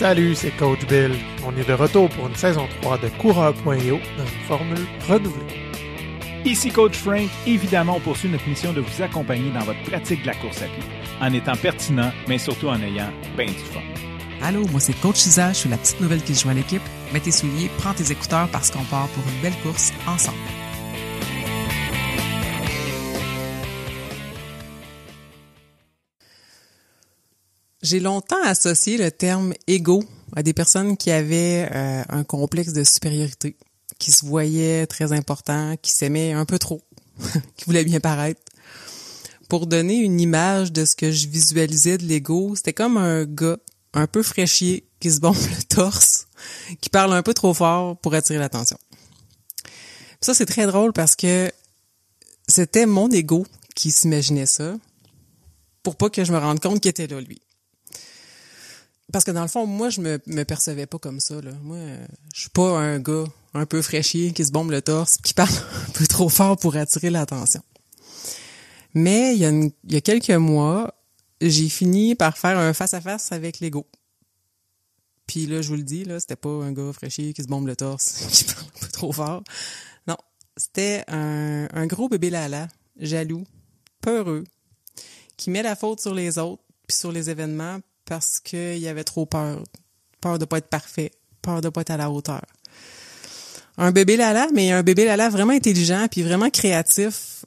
Salut, c'est Coach Bill. On est de retour pour une saison 3 de Coureur.io dans une formule renouvelée. Ici Coach Frank. Évidemment, on poursuit notre mission de vous accompagner dans votre pratique de la course à pied, en étant pertinent, mais surtout en ayant bien du fun. Allô, moi c'est Coach Isa, je suis la petite nouvelle qui se joint à l'équipe. Mets tes souliers, prends tes écouteurs parce qu'on part pour une belle course ensemble. J'ai longtemps associé le terme « égo » à des personnes qui avaient un complexe de supériorité, qui se voyaient très importants, qui s'aimaient un peu trop, qui voulaient bien paraître. Pour donner une image de ce que je visualisais de l'ego, c'était comme un gars un peu fraîchier qui se bombe le torse, qui parle un peu trop fort pour attirer l'attention. Puis ça, c'est très drôle parce que c'était mon ego qui s'imaginait ça pour pas que je me rende compte qu'il était là, lui. Parce que dans le fond, moi, je me percevais pas comme ça, là. Moi, je suis pas un gars un peu fraîchier qui se bombe le torse qui parle un peu trop fort pour attirer l'attention. Mais il y a quelques mois, j'ai fini par faire un face-à-face avec l'ego. Puis là, je vous le dis, là, c'était pas un gars fraîchier qui se bombe le torse, qui parle un peu trop fort. Non, c'était un gros bébé lala, jaloux, peureux, qui met la faute sur les autres puis sur les événements parce qu'il avait trop peur. Peur de pas être parfait, peur de pas être à la hauteur. Un bébé lala, mais un bébé lala vraiment intelligent puis vraiment créatif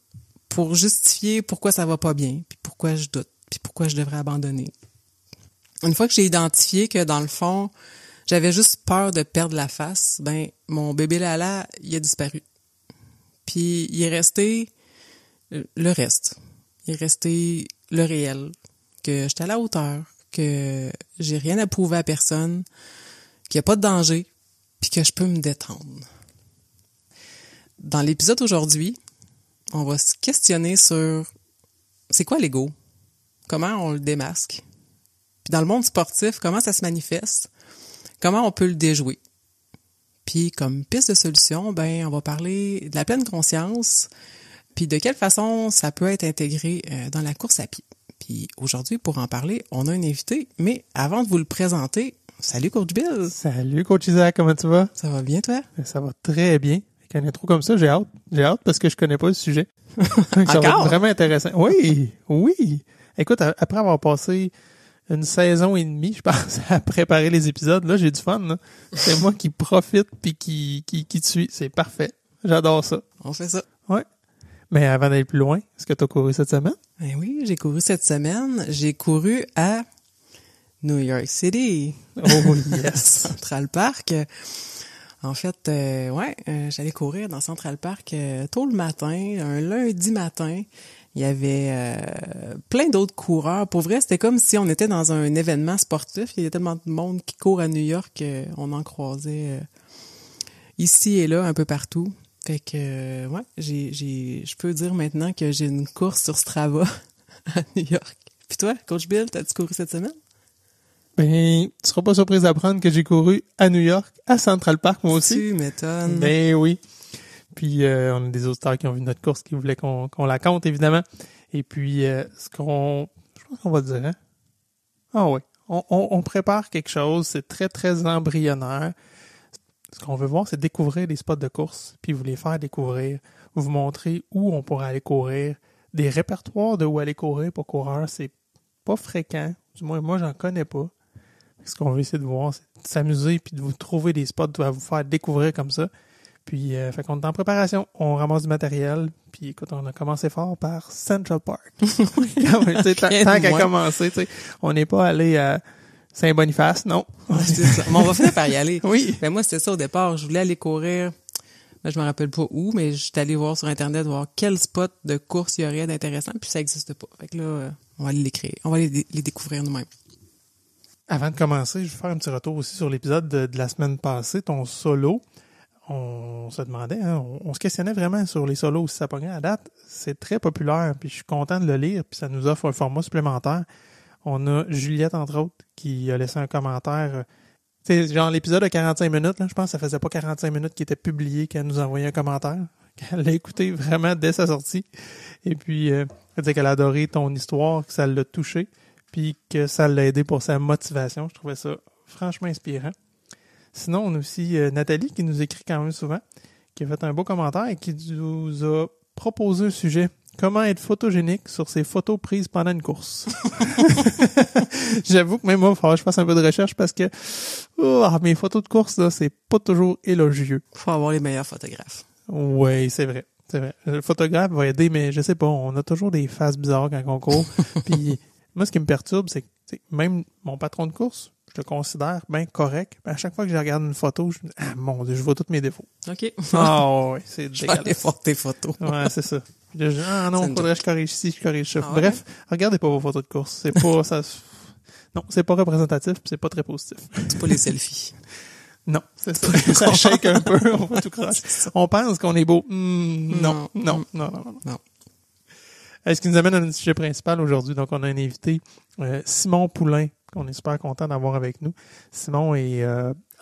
pour justifier pourquoi ça va pas bien, puis pourquoi je doute, puis pourquoi je devrais abandonner. Une fois que j'ai identifié que, dans le fond, j'avais juste peur de perdre la face, ben mon bébé lala, il a disparu. Puis il est resté le reste. Il est resté le réel, que j'étais à la hauteur, que j'ai rien à prouver à personne, qu'il n'y a pas de danger, puis que je peux me détendre. Dans l'épisode d'aujourd'hui, on va se questionner sur c'est quoi l'ego? Comment on le démasque? Puis dans le monde sportif, comment ça se manifeste? Comment on peut le déjouer? Puis comme piste de solution, ben on va parler de la pleine conscience, puis de quelle façon ça peut être intégré dans la course à pied. Puis aujourd'hui, pour en parler, on a un invité, mais avant de vous le présenter, salut Coach Bill! Salut Coach Isaac, comment tu vas? Ça va bien toi? Ça va très bien. Avec un intro comme ça, j'ai hâte. J'ai hâte parce que je connais pas le sujet. Ça va être vraiment intéressant. Oui. Écoute, après avoir passé une saison et demie, je pense, à préparer les épisodes, là, j'ai du fun, là. C'est moi qui profite puis qui te suis. C'est parfait. J'adore ça. On fait ça. Ouais. Mais avant d'aller plus loin, est-ce que tu as couru cette semaine? Ben oui, j'ai couru cette semaine. J'ai couru à New York City. Oh yes! Central Park. En fait, j'allais courir dans Central Park tôt le matin, un lundi matin. Il y avait plein d'autres coureurs. Pour vrai, c'était comme si on était dans un événement sportif. Il y a tellement de monde qui court à New York, on en croisait ici et là, un peu partout. Fait que, je peux dire maintenant que j'ai une course sur Strava à New York. Puis toi, Coach Bill, t'as-tu couru cette semaine? Ben, tu seras pas surprise d'apprendre que j'ai couru à New York, à Central Park, moi aussi. Tu m'étonnes. Ben oui. Puis, on a des auditeurs qui ont vu notre course, qui voulaient qu'on la compte, évidemment. Et puis, je pense qu'on va dire, hein? Ah ouais. On prépare quelque chose, c'est très, très embryonnaire. Ce qu'on veut voir, c'est découvrir des spots de course, puis vous les faire découvrir, vous montrer où on pourrait aller courir, des répertoires de où aller courir pour coureurs, c'est pas fréquent, du moins moi j'en connais pas. Ce qu'on veut essayer de voir, c'est de s'amuser puis de vous trouver des spots à vous faire découvrir comme ça. Puis fait qu'on est en préparation, on ramasse du matériel, puis écoute, on a commencé fort par Central Park. Tant qu'à commencer, on n'est pas allé à Saint-Boniface, non. Ouais, c'est ça. Mais on va finir par y aller. Oui. Ben moi, c'était ça au départ. Je voulais aller courir. Ben, je me rappelle pas où, mais j'étais allé voir sur Internet, voir quel spot de course il y aurait d'intéressant, puis ça existe pas. Fait que là, on va aller les créer. On va les découvrir nous-mêmes. Avant de commencer, je vais faire un petit retour aussi sur l'épisode de la semaine passée, ton solo. On se demandait, hein, on se questionnait vraiment sur les solos, si ça pognait à date. C'est très populaire, puis je suis content de le lire, puis ça nous offre un format supplémentaire. On a Juliette, entre autres, qui a laissé un commentaire. Tu sais, genre l'épisode de 45 minutes, là, je pense que ça faisait pas 45 minutes qu'il était publié qu'elle nous envoyait un commentaire. Elle l'a écouté vraiment dès sa sortie. Et puis, elle disait qu'elle a adoré ton histoire, que ça l'a touché, puis que ça l'a aidé pour sa motivation. Je trouvais ça franchement inspirant. Sinon, on a aussi Nathalie qui nous écrit quand même souvent, qui a fait un beau commentaire et qui nous a proposé un sujet. Comment être photogénique sur ses photos prises pendant une course? J'avoue que même moi, il va falloir que je fasse un peu de recherche parce que mes photos de course, là, c'est pas toujours élogieux. Faut avoir les meilleurs photographes. Oui, c'est vrai. C'est vrai. Le photographe va aider, mais je sais pas, on a toujours des faces bizarres quand on court. Puis moi, ce qui me perturbe, c'est que même mon patron de course, je le considère bien correct. À chaque fois que je regarde une photo, je me dis, ah mon Dieu, je vois tous mes défauts. OK. Ah oui, c'est Je vais aller dégueulasse. voir tes photos. Ouais, c'est ça. Puis là, ah non, C'est une faudrait que je corrige ci, je corrige ça. Ah ouais? Bref, regardez pas vos photos de course. C'est pas ça. Non, c'est pas représentatif, puis c'est pas très positif. C'est pas les selfies. Non, c'est ça. Ça shake un peu, on va tout croche. On pense qu'on est beau. Non. Ce qui nous amène à notre sujet principal aujourd'hui. Donc, on a un invité, Simon Poulain, qu'on est super content d'avoir avec nous. Simon est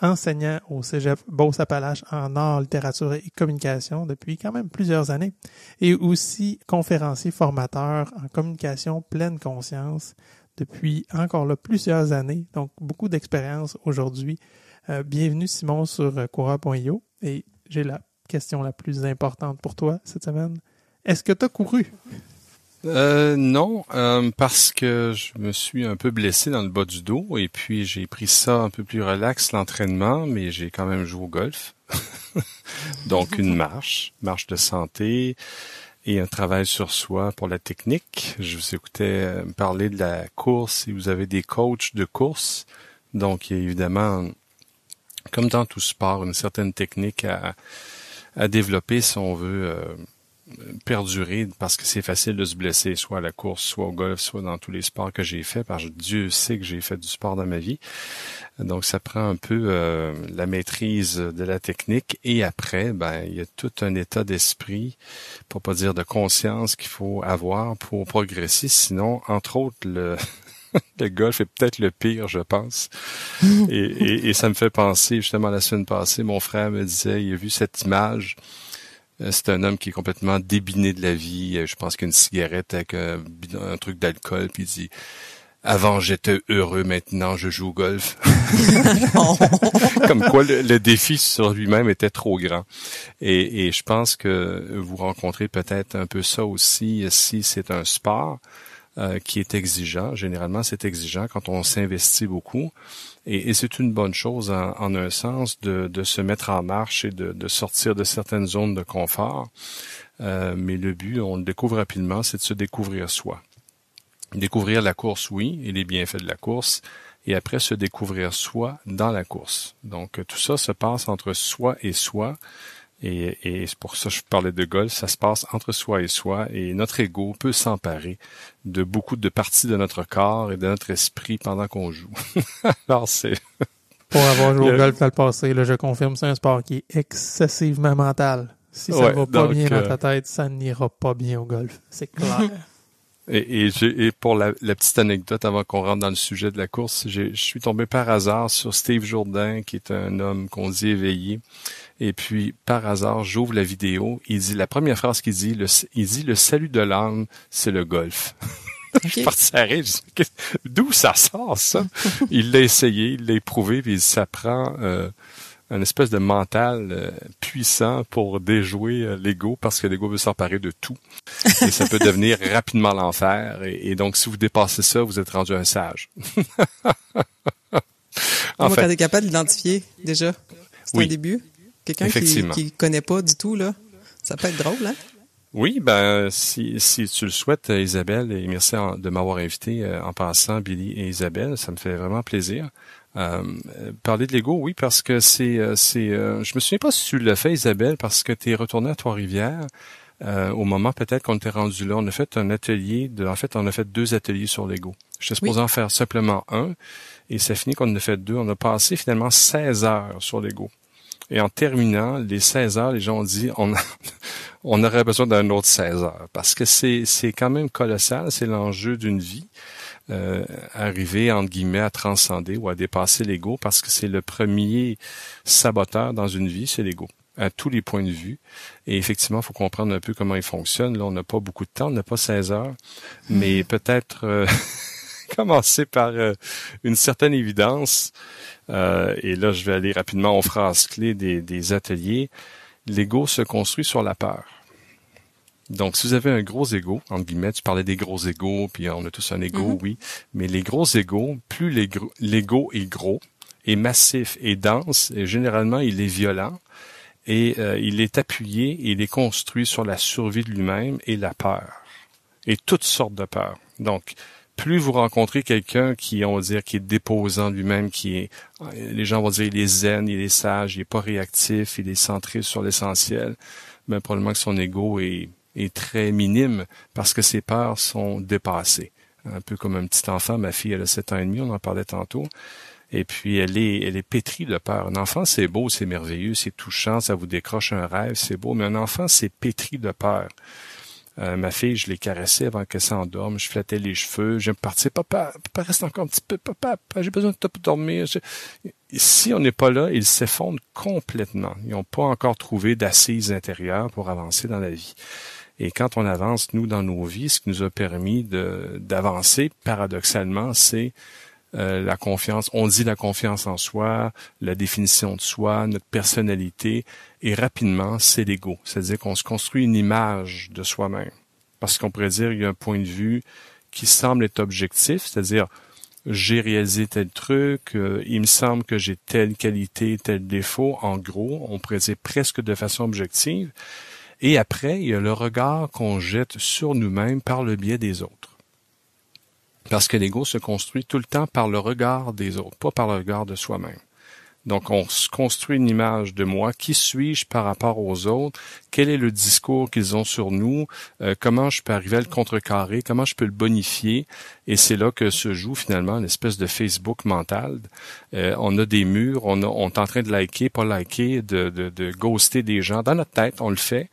enseignant au Cégep Beauce-Appalaches en art, littérature et communication depuis quand même plusieurs années. Et aussi conférencier formateur en communication pleine conscience depuis encore là plusieurs années. Donc, beaucoup d'expérience aujourd'hui. Bienvenue, Simon, sur coureur.io. Et j'ai la question la plus importante pour toi cette semaine. Est-ce que tu as couru? Non, parce que je me suis un peu blessé dans le bas du dos et puis j'ai pris ça un peu plus relax, l'entraînement, mais j'ai quand même joué au golf. Donc une marche de santé et un travail sur soi pour la technique. Je vous écoutais parler de la course et vous avez des coachs de course. Donc il y a évidemment, comme dans tout sport, une certaine technique à développer si on veut perdurer, parce que c'est facile de se blesser, soit à la course, soit au golf, soit dans tous les sports que j'ai fait, parce que Dieu sait que j'ai fait du sport dans ma vie. Donc ça prend un peu la maîtrise de la technique, et après, il y a tout un état d'esprit, pour pas dire de conscience, qu'il faut avoir pour progresser. Sinon, entre autres, le golf est peut-être le pire, je pense. Et ça me fait penser, justement, la semaine passée, mon frère me disait, il a vu cette image. C'est un homme qui est complètement débiné de la vie. Je pense qu'il y a une cigarette avec un truc d'alcool, puis il dit « Avant, j'étais heureux, maintenant, je joue au golf. » Comme quoi, le défi sur lui-même était trop grand. Et je pense que vous rencontrez peut-être un peu ça aussi si c'est un sport qui est exigeant. Généralement, c'est exigeant quand on s'investit beaucoup. Et c'est une bonne chose en un sens de se mettre en marche et de sortir de certaines zones de confort. Mais le but, on le découvre rapidement, c'est de se découvrir soi. Découvrir la course, oui, et les bienfaits de la course, et après se découvrir soi dans la course. Donc tout ça se passe entre soi et soi. Et c'est pour ça que je parlais de golf, ça se passe entre soi et soi, et notre ego peut s'emparer de beaucoup de parties de notre corps et de notre esprit pendant qu'on joue. Alors c'est... Pour avoir joué au golf dans le passé, là, je confirme, c'est un sport qui est excessivement mental. Si ça ne va pas bien dans ta tête, ça n'ira pas bien au golf. C'est clair. Et pour la petite anecdote, avant qu'on rentre dans le sujet de la course, je suis tombé par hasard sur Steve Jourdain, qui est un homme qu'on dit éveillé. Et puis, par hasard, j'ouvre la vidéo. Il dit, la première phrase qu'il dit, il dit, le salut de l'âme, c'est le golf. Okay. Je suis parti à rire. Je dis, d'où ça sort, ça? Il l'a essayé, il l'a éprouvé, puis ça prend un espèce de mental puissant pour déjouer l'ego, parce que l'ego veut s'emparer de tout. Et ça peut devenir rapidement l'enfer. Et donc, si vous dépassez ça, vous êtes rendu un sage. Quand tu es capable d'identifier, déjà, c'est un début. Quelqu'un qui connaît pas du tout, là, ça peut être drôle, hein? Oui, si tu le souhaites, Isabelle, et merci de m'avoir invité en passant, Billy et Isabelle, ça me fait vraiment plaisir. Parler de l'ego, oui, parce que je me souviens pas si tu l'as fait, Isabelle, parce que tu es retourné à Trois-Rivières au moment peut-être qu'on était rendu là. On a fait un atelier, on a fait 2 ateliers sur l'ego. J'étais supposé en faire simplement un, et ça finit qu'on en a fait 2. On a passé finalement 16 heures sur l'ego. Et en terminant les 16 heures, les gens ont dit on aurait besoin d'un autre 16 heures, parce que c'est quand même colossal, c'est l'enjeu d'une vie. Arriver, entre guillemets, à transcender ou à dépasser l'ego, parce que c'est le premier saboteur dans une vie, c'est l'ego, à tous les points de vue. Et effectivement, il faut comprendre un peu comment il fonctionne. Là, on n'a pas beaucoup de temps, on n'a pas 16 heures, mais peut-être commencer par une certaine évidence. Et là, je vais aller rapidement aux phrases clés des ateliers. L'ego se construit sur la peur. Donc, si vous avez un gros ego, entre guillemets, tu parlais des gros égos, puis on a tous un ego, oui, mais les gros égos, plus l'ego est gros, est massif et dense, et généralement, il est violent, et il est appuyé, il est construit sur la survie de lui-même et la peur, et toutes sortes de peurs. Donc, plus vous rencontrez quelqu'un qui, on va dire, qui est déposant lui-même, les gens vont dire, il est zen, il est sage, il est pas réactif, il est centré sur l'essentiel, mais probablement que son ego est très minime parce que ses peurs sont dépassées. Un peu comme un petit enfant, ma fille, elle a 7 ans et demi, on en parlait tantôt. Et puis, elle est pétrie de peur. Un enfant, c'est beau, c'est merveilleux, c'est touchant, ça vous décroche un rêve, c'est beau, mais un enfant, c'est pétri de peur. Ma fille, je l'ai caressée avant qu'elle s'endorme, je flattais les cheveux, j'aime partir, papa, reste encore un petit peu, papa, j'ai besoin de toi pour dormir. Si on n'est pas là, ils s'effondrent complètement. Ils n'ont pas encore trouvé d'assises intérieures pour avancer dans la vie. Et quand on avance, nous, dans nos vies, ce qui nous a permis d'avancer, paradoxalement, c'est la confiance. On dit la confiance en soi, la définition de soi, notre personnalité, et rapidement, c'est l'ego. C'est-à-dire qu'on se construit une image de soi-même. Parce qu'on pourrait dire, il y a un point de vue qui semble être objectif, c'est-à-dire, j'ai réalisé tel truc, il me semble que j'ai telle qualité, tel défaut. En gros, on pourrait dire presque de façon objective. Et après, il y a le regard qu'on jette sur nous-mêmes par le biais des autres. Parce que l'ego se construit tout le temps par le regard des autres, pas par le regard de soi-même. Donc, on se construit une image de moi. Qui suis-je par rapport aux autres? Quel est le discours qu'ils ont sur nous? Comment je peux arriver à le contrecarrer? Comment je peux le bonifier? Et c'est là que se joue finalement une espèce de Facebook mental. On a des murs, on est en train de liker, pas liker, de ghoster des gens. Dans notre tête, on le fait.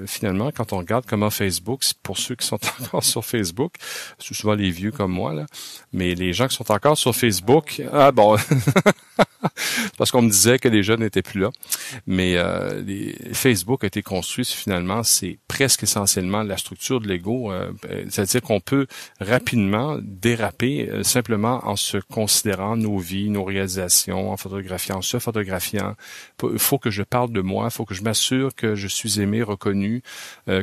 Finalement, quand on regarde comment Facebook, pour ceux qui sont encore sur Facebook, c'est souvent les vieux comme moi, là, mais les gens qui sont encore sur Facebook, parce qu'on me disait que les jeunes n'étaient plus là. Mais Facebook a été construit, finalement, c'est presque essentiellement la structure de l'ego. C'est-à-dire qu'on peut rapidement déraper simplement en se considérant nos vies, nos réalisations, en se photographiant. Il faut que je parle de moi, il faut que je m'assure que je suis aimé, reconnu,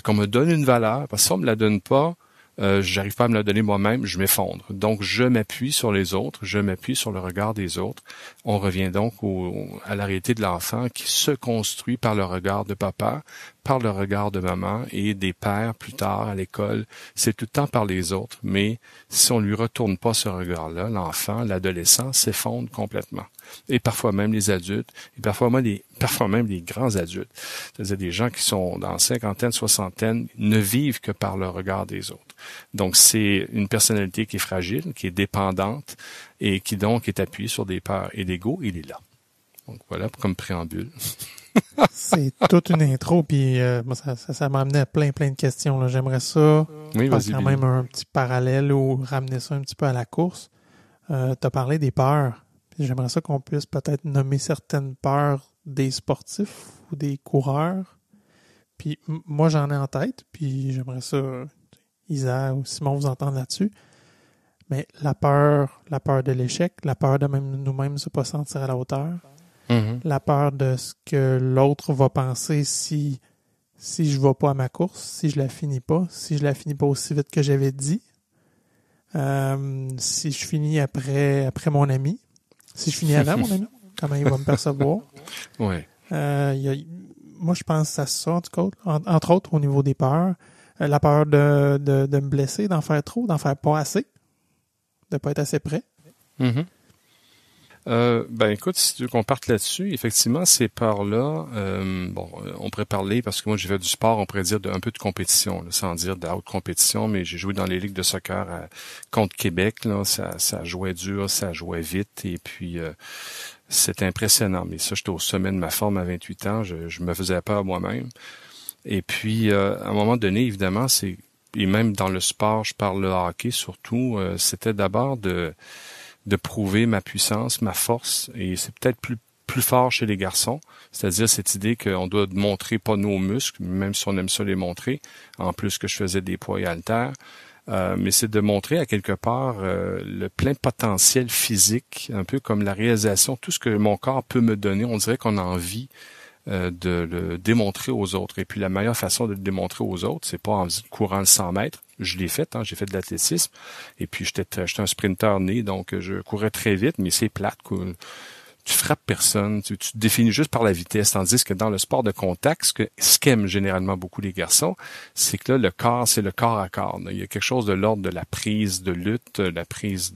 qu'on me donne une valeur. Parce que si on me la donne pas, j'arrive pas à me la donner moi-même, je m'effondre. Donc, je m'appuie sur les autres, je m'appuie sur le regard des autres. On revient donc à la réalité de l'enfant qui se construit par le regard de papa, par le regard de maman et des pères plus tard à l'école. C'est tout le temps par les autres. Mais si on lui retourne pas ce regard-là, l'enfant, l'adolescent s'effondre complètement. Et parfois même les adultes, et parfois même les grands adultes. C'est-à-dire des gens qui sont dans cinquantaine, soixantaine, ne vivent que par le regard des autres. Donc, c'est une personnalité qui est fragile, qui est dépendante et qui donc est appuyée sur des peurs. Et l'ego, il est là. Donc, voilà comme préambule. C'est toute une intro, puis moi, ça m'a amené à plein de questions, là. J'aimerais ça oui, faire quand même un petit parallèle ou ramener ça un petit peu à la course. T'as parlé des peurs. Puis j'aimerais ça qu'on puisse peut-être nommer certaines peurs des sportifs ou des coureurs. Puis moi, j'en ai en tête, puis j'aimerais ça, Isa ou Simon, vous entendre là-dessus. Mais la peur de l'échec, la peur de même nous-mêmes se pas sentir à la hauteur, la peur de ce que l'autre va penser si je vais pas à ma course, si je la finis pas aussi vite que j'avais dit, si je finis après mon ami, si je finis avant mon ami, comment il va me percevoir. Ouais. Moi, je pense à ça, en tout cas, entre autres au niveau des peurs. La peur de me blesser, d'en faire trop, d'en faire pas assez, de pas être assez près. Mm-hmm. Écoute, si tu veux qu'on parte là-dessus, effectivement, ces peurs-là, on pourrait parler, parce que moi j'ai fait du sport, on pourrait dire un peu de compétition, là, sans dire de haute compétition, mais j'ai joué dans les ligues de soccer contre Québec, là, ça jouait dur, ça jouait vite, et puis c'est impressionnant. Mais ça, j'étais au sommet de ma forme à 28 ans, je me faisais peur moi-même. Et puis, à un moment donné, évidemment, et même dans le sport, je parle le hockey surtout, c'était d'abord de prouver ma puissance, ma force, et c'est peut-être plus fort chez les garçons, c'est-à-dire cette idée qu'on doit montrer pas nos muscles, même si on aime ça les montrer, en plus que je faisais des poids et haltères, mais c'est de montrer à quelque part le plein potentiel physique, un peu comme la réalisation, tout ce que mon corps peut me donner. On dirait qu'on a envie de le démontrer aux autres. Et puis la meilleure façon de le démontrer aux autres, c'est pas en courant le 100 mètres. Je l'ai fait, j'ai fait de l'athlétisme. Et puis j'étais un sprinteur né, donc je courais très vite, mais c'est plate, quoi. Tu frappes personne, tu te définis juste par la vitesse, tandis que dans le sport de contact, ce qu'aiment généralement beaucoup les garçons, c'est que là, le corps, c'est le corps à corps. Il y a quelque chose de l'ordre de la prise de lutte, la prise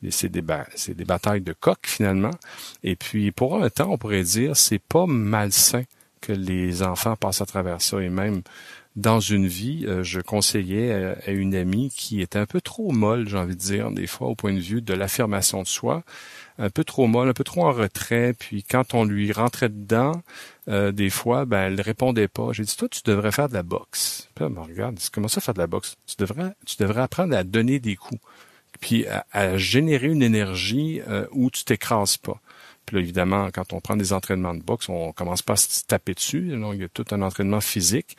c'est des batailles de coq, finalement. Et puis, pour un temps, on pourrait dire, c'est pas malsain que les enfants passent à travers ça. Et même dans une vie, je conseillais à une amie qui était un peu trop molle, j'ai envie de dire, des fois, au point de vue de l'affirmation de soi, un peu trop molle, un peu trop en retrait, puis quand on lui rentrait dedans, des fois, elle répondait pas. J'ai dit, toi, tu devrais faire de la boxe. Puis elle me regarde, comment ça faire de la boxe? Tu devrais apprendre à donner des coups, puis à générer une énergie où tu t'écrases pas. Puis là, évidemment, quand on prend des entraînements de boxe, on commence pas à se taper dessus. Donc, il y a tout un entraînement physique.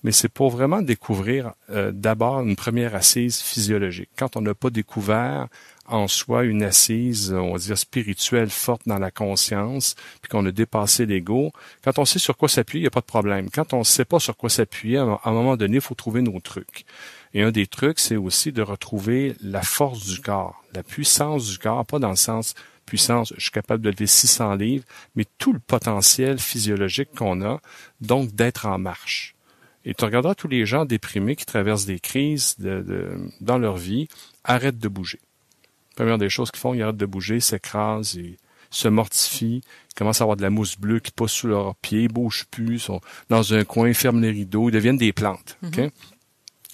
Mais c'est pour vraiment découvrir d'abord une première assise physiologique. Quand on n'a pas découvert en soi une assise, on va dire, spirituelle forte dans la conscience, puis qu'on a dépassé l'ego, quand on sait sur quoi s'appuyer, il n'y a pas de problème. Quand on ne sait pas sur quoi s'appuyer, à un moment donné, il faut trouver nos trucs. Et un des trucs, c'est aussi de retrouver la force du corps, la puissance du corps, pas dans le sens puissance, je suis capable de lever 600 livres, mais tout le potentiel physiologique qu'on a, donc d'être en marche. Et tu regarderas tous les gens déprimés qui traversent des crises dans leur vie, arrêtent de bouger. Première des choses qu'ils font, ils arrêtent de bouger, s'écrasent, et se mortifient, ils commencent à avoir de la mousse bleue qui pousse sous leurs pieds, ils bougent plus, sont dans un coin, ferment les rideaux, ils deviennent des plantes, okay?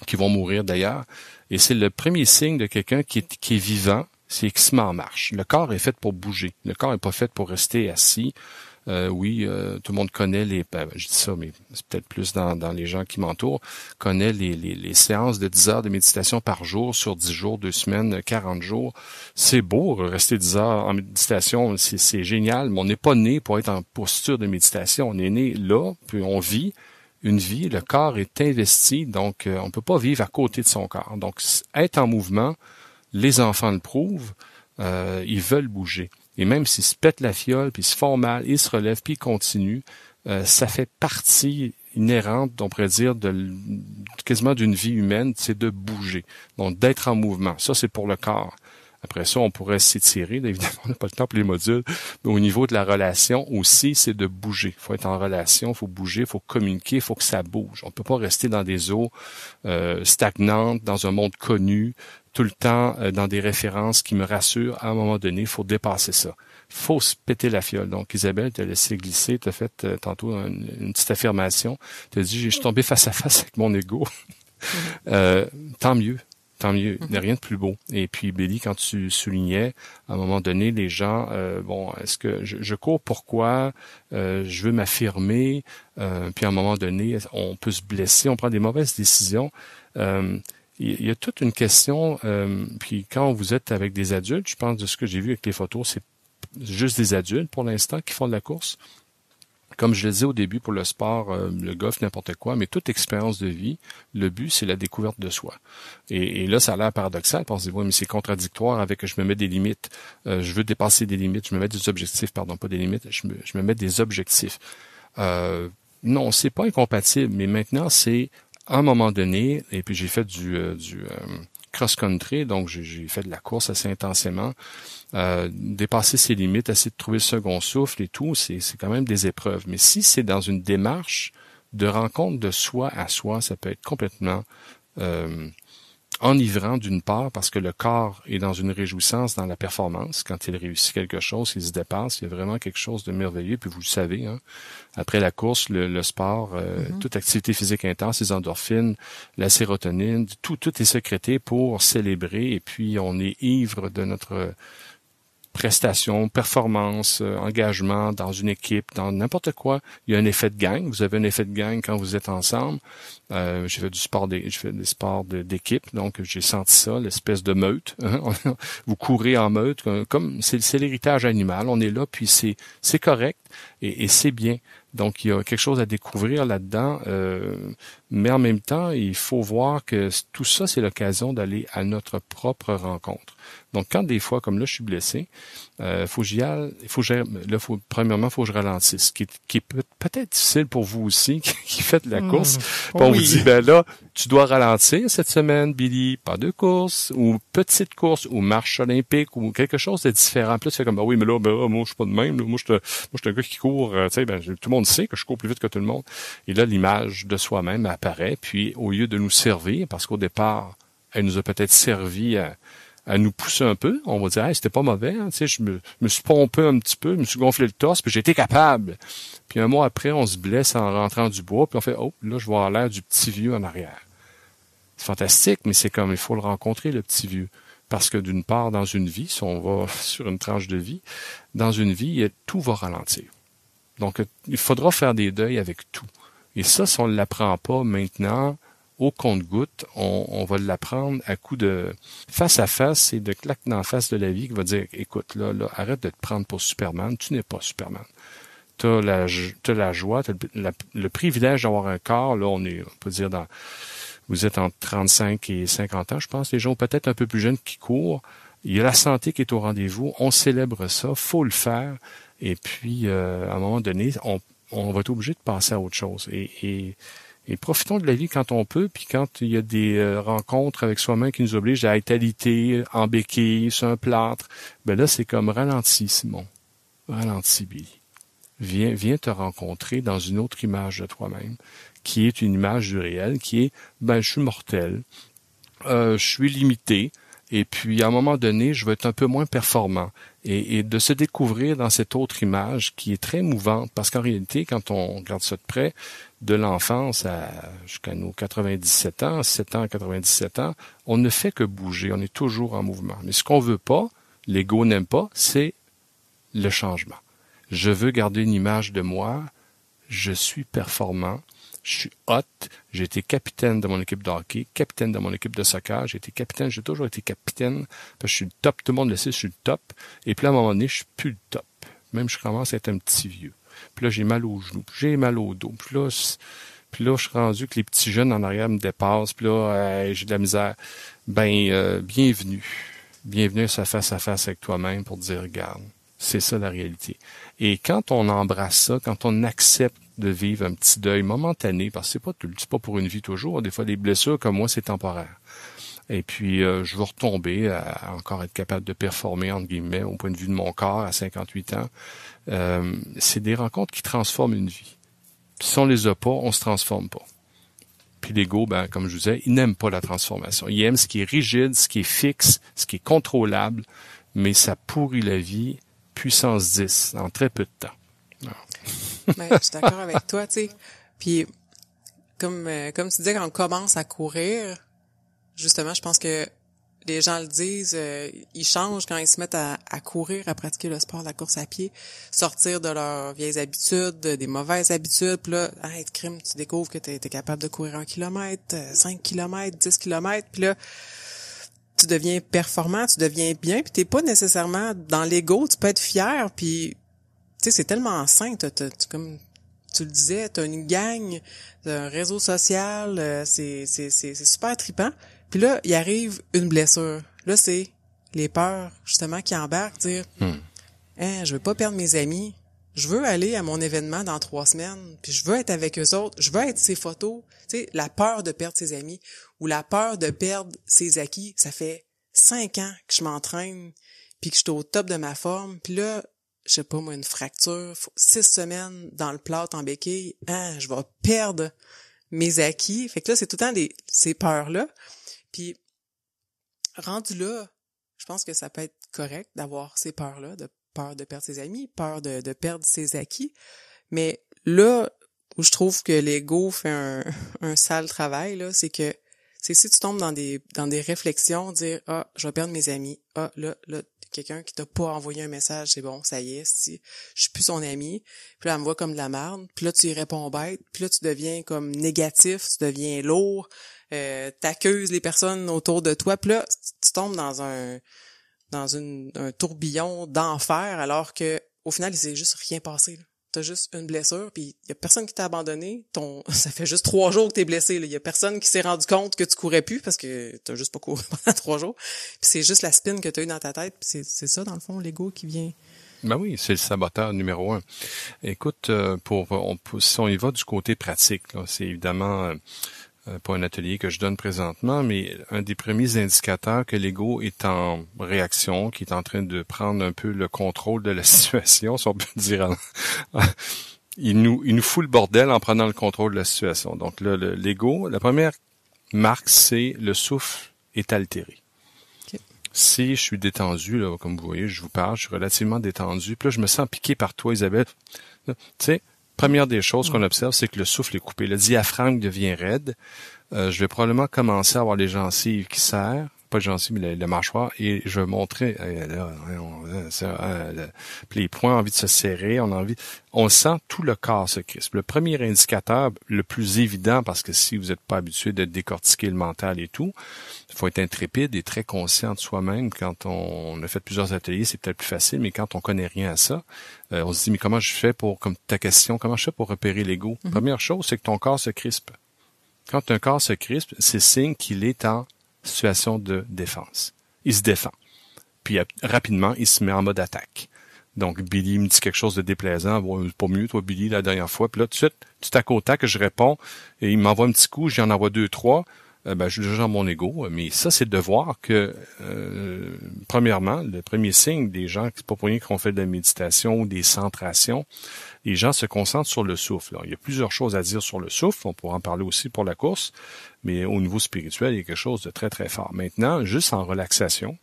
Qui vont mourir d'ailleurs. Et c'est le premier signe de quelqu'un qui est vivant, c'est qu'il se met en marche. Le corps est fait pour bouger. Le corps n'est pas fait pour rester assis. Tout le monde connaît je dis ça, mais c'est peut-être plus dans les gens qui m'entourent, connaît les séances de 10 heures de méditation par jour sur 10 jours, 2 semaines, 40 jours. C'est beau, rester 10 heures en méditation, c'est génial, mais on n'est pas né pour être en posture de méditation. On est né là, puis on vit une vie, le corps est investi, donc on ne peut pas vivre à côté de son corps. Donc, être en mouvement, les enfants le prouvent, ils veulent bouger. Et même s'ils se pètent la fiole, puis ils se font mal, ils se relèvent, puis ils continuent, ça fait partie inhérente, on pourrait dire, quasiment d'une vie humaine, c'est de bouger. Donc, d'être en mouvement. Ça, c'est pour le corps. Après ça, on pourrait s'étirer. Là, évidemment, on n'a pas le temps pour les modules. Mais au niveau de la relation aussi, c'est de bouger. Il faut être en relation, il faut bouger, il faut communiquer, il faut que ça bouge. On ne peut pas rester dans des eaux stagnantes, dans un monde connu, tout le temps dans des références qui me rassurent. À un moment donné, il faut dépasser ça. Il faut se péter la fiole. Donc, Isabelle, tu as laissé glisser, tu as fait tantôt une petite affirmation. Tu as dit, je suis tombé face à face avec mon ego. Tant mieux. Tant mieux, il n'y a rien de plus beau. Et puis, Billy, quand tu soulignais, à un moment donné, les gens, est-ce que je cours pourquoi? Je veux m'affirmer. Puis, à un moment donné, on peut se blesser, on prend des mauvaises décisions. Il y a toute une question. Puis, quand vous êtes avec des adultes, je pense de ce que j'ai vu avec les photos, c'est juste des adultes pour l'instant qui font de la course. Comme je le disais au début pour le sport, le golf, n'importe quoi, mais toute expérience de vie, le but, c'est la découverte de soi. Et là, ça a l'air paradoxal, parce que mais c'est contradictoire avec je me mets des limites. Je veux dépasser des limites, je me mets des objectifs, pas des limites, je me mets des objectifs. Non, c'est pas incompatible, mais maintenant, c'est à un moment donné, et puis j'ai fait du cross-country, donc j'ai fait de la course assez intensément. Dépasser ses limites, essayer de trouver le second souffle et tout, c'est quand même des épreuves. Mais si c'est dans une démarche de rencontre de soi à soi, ça peut être complètement enivrant d'une part, parce que le corps est dans une réjouissance dans la performance. Quand il réussit quelque chose, il se dépasse, il y a vraiment quelque chose de merveilleux. Puis vous le savez, hein, après la course, le sport, toute activité physique intense, les endorphines, la sérotonine, tout est sécrété pour célébrer. Et puis on est ivre de notre prestation, performance, engagement dans une équipe, dans n'importe quoi. Il y a un effet de gang. Vous avez un effet de gang quand vous êtes ensemble. J'ai fait des sports d'équipe, donc j'ai senti ça, l'espèce de meute. Hein? Vous courez en meute, comme c'est l'héritage animal. On est là, puis c'est correct et c'est bien. Donc, il y a quelque chose à découvrir là-dedans, mais en même temps, il faut voir que tout ça, c'est l'occasion d'aller à notre propre rencontre. Donc, quand des fois, comme là, je suis blessé, faut que j'y aille, premièrement, faut que je ralentisse, qui est peut-être difficile pour vous aussi, qui faites la course. Puis on vous dit, ben là, tu dois ralentir cette semaine, Billy, pas de course, ou petite course, ou marche olympique, ou quelque chose de différent. Puis là, tu fais comme, oui, mais là, moi, je suis pas de même, là. Moi, je suis un gars qui court, tu sais, tout le monde sait que je cours plus vite que tout le monde. Et là, l'image de soi-même apparaît, puis au lieu de nous servir, parce qu'au départ, elle nous a peut-être servi à nous pousser un peu, on va dire, hey, c'était pas mauvais, hein, tu sais, je me suis pompé un petit peu, je me suis gonflé le torse, puis j'ai été capable. Puis un mois après, on se blesse en rentrant du bois, puis on fait, oh, là, je vais avoir l'air du petit vieux en arrière. C'est fantastique, mais c'est comme, il faut le rencontrer, le petit vieux. Parce que d'une part, dans une vie, si on va sur une tranche de vie, dans une vie, tout va ralentir. Donc, il faudra faire des deuils avec tout. Et ça, si on ne l'apprend pas maintenant, au compte-goutte, on va l'apprendre à coup de face à face et de claque dans la face de la vie qui va dire, écoute, là, arrête de te prendre pour Superman, tu n'es pas Superman. T'as la joie, t'as le privilège d'avoir un corps, là, on peut dire vous êtes entre 35 et 50 ans, je pense, les gens peut-être un peu plus jeunes qui courent. Il y a la santé qui est au rendez-vous, on célèbre ça, faut le faire, et puis, à un moment donné, on va être obligé de passer à autre chose. Et profitons de la vie quand on peut, puis quand il y a des rencontres avec soi-même qui nous obligent à être alité, en béquille, sur un plâtre, ben là, c'est comme ralentis, Simon. Ralentis, Billy. Viens te rencontrer dans une autre image de toi-même, qui est une image du réel, qui est, je suis mortel, je suis limité, et puis à un moment donné, je vais être un peu moins performant. Et de se découvrir dans cette autre image qui est très mouvante, parce qu'en réalité, quand on regarde ça de près, de l'enfance jusqu'à nos 97 ans, 7 ans à 97 ans, on ne fait que bouger, on est toujours en mouvement. Mais ce qu'on veut pas, l'ego n'aime pas, c'est le changement. Je veux garder une image de moi, je suis performant, je suis hot, j'ai été capitaine de mon équipe de hockey, capitaine de mon équipe de soccer, j'ai toujours été capitaine, parce que je suis le top, tout le monde le sait, je suis le top, et puis à un moment donné, je suis plus le top. Même je commence à être un petit vieux. Puis là, j'ai mal aux genoux, puis j'ai mal au dos, puis là, je suis rendu que les petits jeunes en arrière me dépassent, puis là, j'ai de la misère. Bienvenue. Bienvenue à face avec toi-même pour te dire, regarde, c'est ça la réalité. Et quand on embrasse ça, quand on accepte de vivre un petit deuil momentané, parce que c'est pas pour une vie toujours, des fois des blessures comme moi, c'est temporaire. Et puis, je vais retomber à encore être capable de performer, entre guillemets, au point de vue de mon corps à 58 ans. C'est des rencontres qui transforment une vie. Puis si on les a pas, on se transforme pas. Puis l'ego, comme je vous disais, il n'aime pas la transformation. Il aime ce qui est rigide, ce qui est fixe, ce qui est contrôlable, mais ça pourrit la vie puissance 10 en très peu de temps. Je suis d'accord avec toi, tu sais. Puis, comme tu disais, quand on commence à courir, justement, je pense que les gens le disent, ils changent quand ils se mettent à courir, à pratiquer le sport, la course à pied, sortir de leurs vieilles habitudes, des mauvaises habitudes, puis là, être crime, tu découvres que t'es capable de courir 1 kilomètre, 5 kilomètres, 10 kilomètres, puis là, tu deviens performant, tu deviens bien, puis t'es pas nécessairement dans l'ego, tu peux être fier, puis tu sais, c'est tellement sain, comme tu le disais, t'as une gang, t'as un réseau social, c'est super trippant. Puis là, il arrive une blessure. Là, c'est les peurs, justement, qui embarquent, dire je veux pas perdre mes amis, je veux aller à mon événement dans 3 semaines, puis je veux être avec eux autres, je veux être ses photos. Tu sais, la peur de perdre ses amis ou la peur de perdre ses acquis, ça fait 5 ans que je m'entraîne, puis que je suis au top de ma forme, puis là, je sais pas moi, une fracture, 6 semaines dans le plâtre en béquille, je vais perdre mes acquis. Fait que là, c'est tout le temps ces peurs-là. Puis, rendu là, je pense que ça peut être correct d'avoir ces peurs-là, de peur de perdre ses amis, peur de perdre ses acquis. Mais là, où je trouve que l'ego fait un sale travail, là, c'est si tu tombes dans des réflexions, dire, je vais perdre mes amis, là, quelqu'un qui t'a pas envoyé un message, c'est bon, ça y est, si je suis plus son ami, puis là, elle me voit comme de la merde, puis là, tu y réponds bête, puis là, tu deviens comme négatif, tu deviens lourd, t'accuses les personnes autour de toi, puis là, tu tombes dans un tourbillon d'enfer, alors que au final, il s'est juste rien passé, là. t'as juste une blessure, puis il y a personne qui t'a abandonné. Ça fait juste 3 jours que t'es blessé. Il y a personne qui s'est rendu compte que tu courais plus parce que t'as juste pas couru pendant 3 jours. Puis c'est juste la spin que t'as eu dans ta tête. Puis c'est ça, dans le fond, l'ego qui vient. Ben oui, c'est le saboteur numéro 1. Écoute, si on y va du côté pratique, là, c'est évidemment pas un atelier que je donne présentement, mais un des premiers indicateurs que l'ego est en réaction, qui est en train de prendre un peu le contrôle de la situation, si on peut dire. Il nous fout le bordel en prenant le contrôle de la situation. Donc là, l'ego, la première marque, c'est le souffle est altéré. Okay. Si je suis détendu, là, comme vous voyez, je vous parle, je suis relativement détendu, puis là, je me sens piqué par toi, Isabelle. Tu sais, première des choses qu'on observe, c'est que le souffle est coupé. Le diaphragme devient raide. Je vais probablement commencer à avoir les gencives qui serrent, pas les gencives, mais le mâchoire, et je vais montrer, puis les poings ont envie de se serrer, on sent tout le corps se crispe. Le premier indicateur, le plus évident, parce que si vous n'êtes pas habitué de décortiquer le mental et tout, il faut être intrépide et très conscient de soi-même. Quand on a fait plusieurs ateliers, c'est peut-être plus facile, mais quand on connaît rien à ça, on se dit, mais comment je fais comme ta question, comment je fais pour repérer l'ego? Première chose, c'est que ton corps se crispe. Quand un corps se crispe, c'est signe qu'il est en situation de défense. Il se défend. Puis rapidement, il se met en mode attaque. Donc, Billy me dit quelque chose de déplaisant. Bon, pas mieux, toi, Billy, la dernière fois. Puis là, tout de suite, tout à côté que je réponds, et il m'envoie un petit coup, j'en envoie 2, 3. Je suis déjà dans mon ego. Mais ça, c'est de voir que, premièrement, le premier signe des gens, c'est pas pour rien qu'on fait de la méditation ou des centrations, les gens se concentrent sur le souffle. Alors, il y a plusieurs choses à dire sur le souffle. On pourra en parler aussi pour la course. Mais au niveau spirituel, il y a quelque chose de très, très fort. Maintenant, juste en relaxation,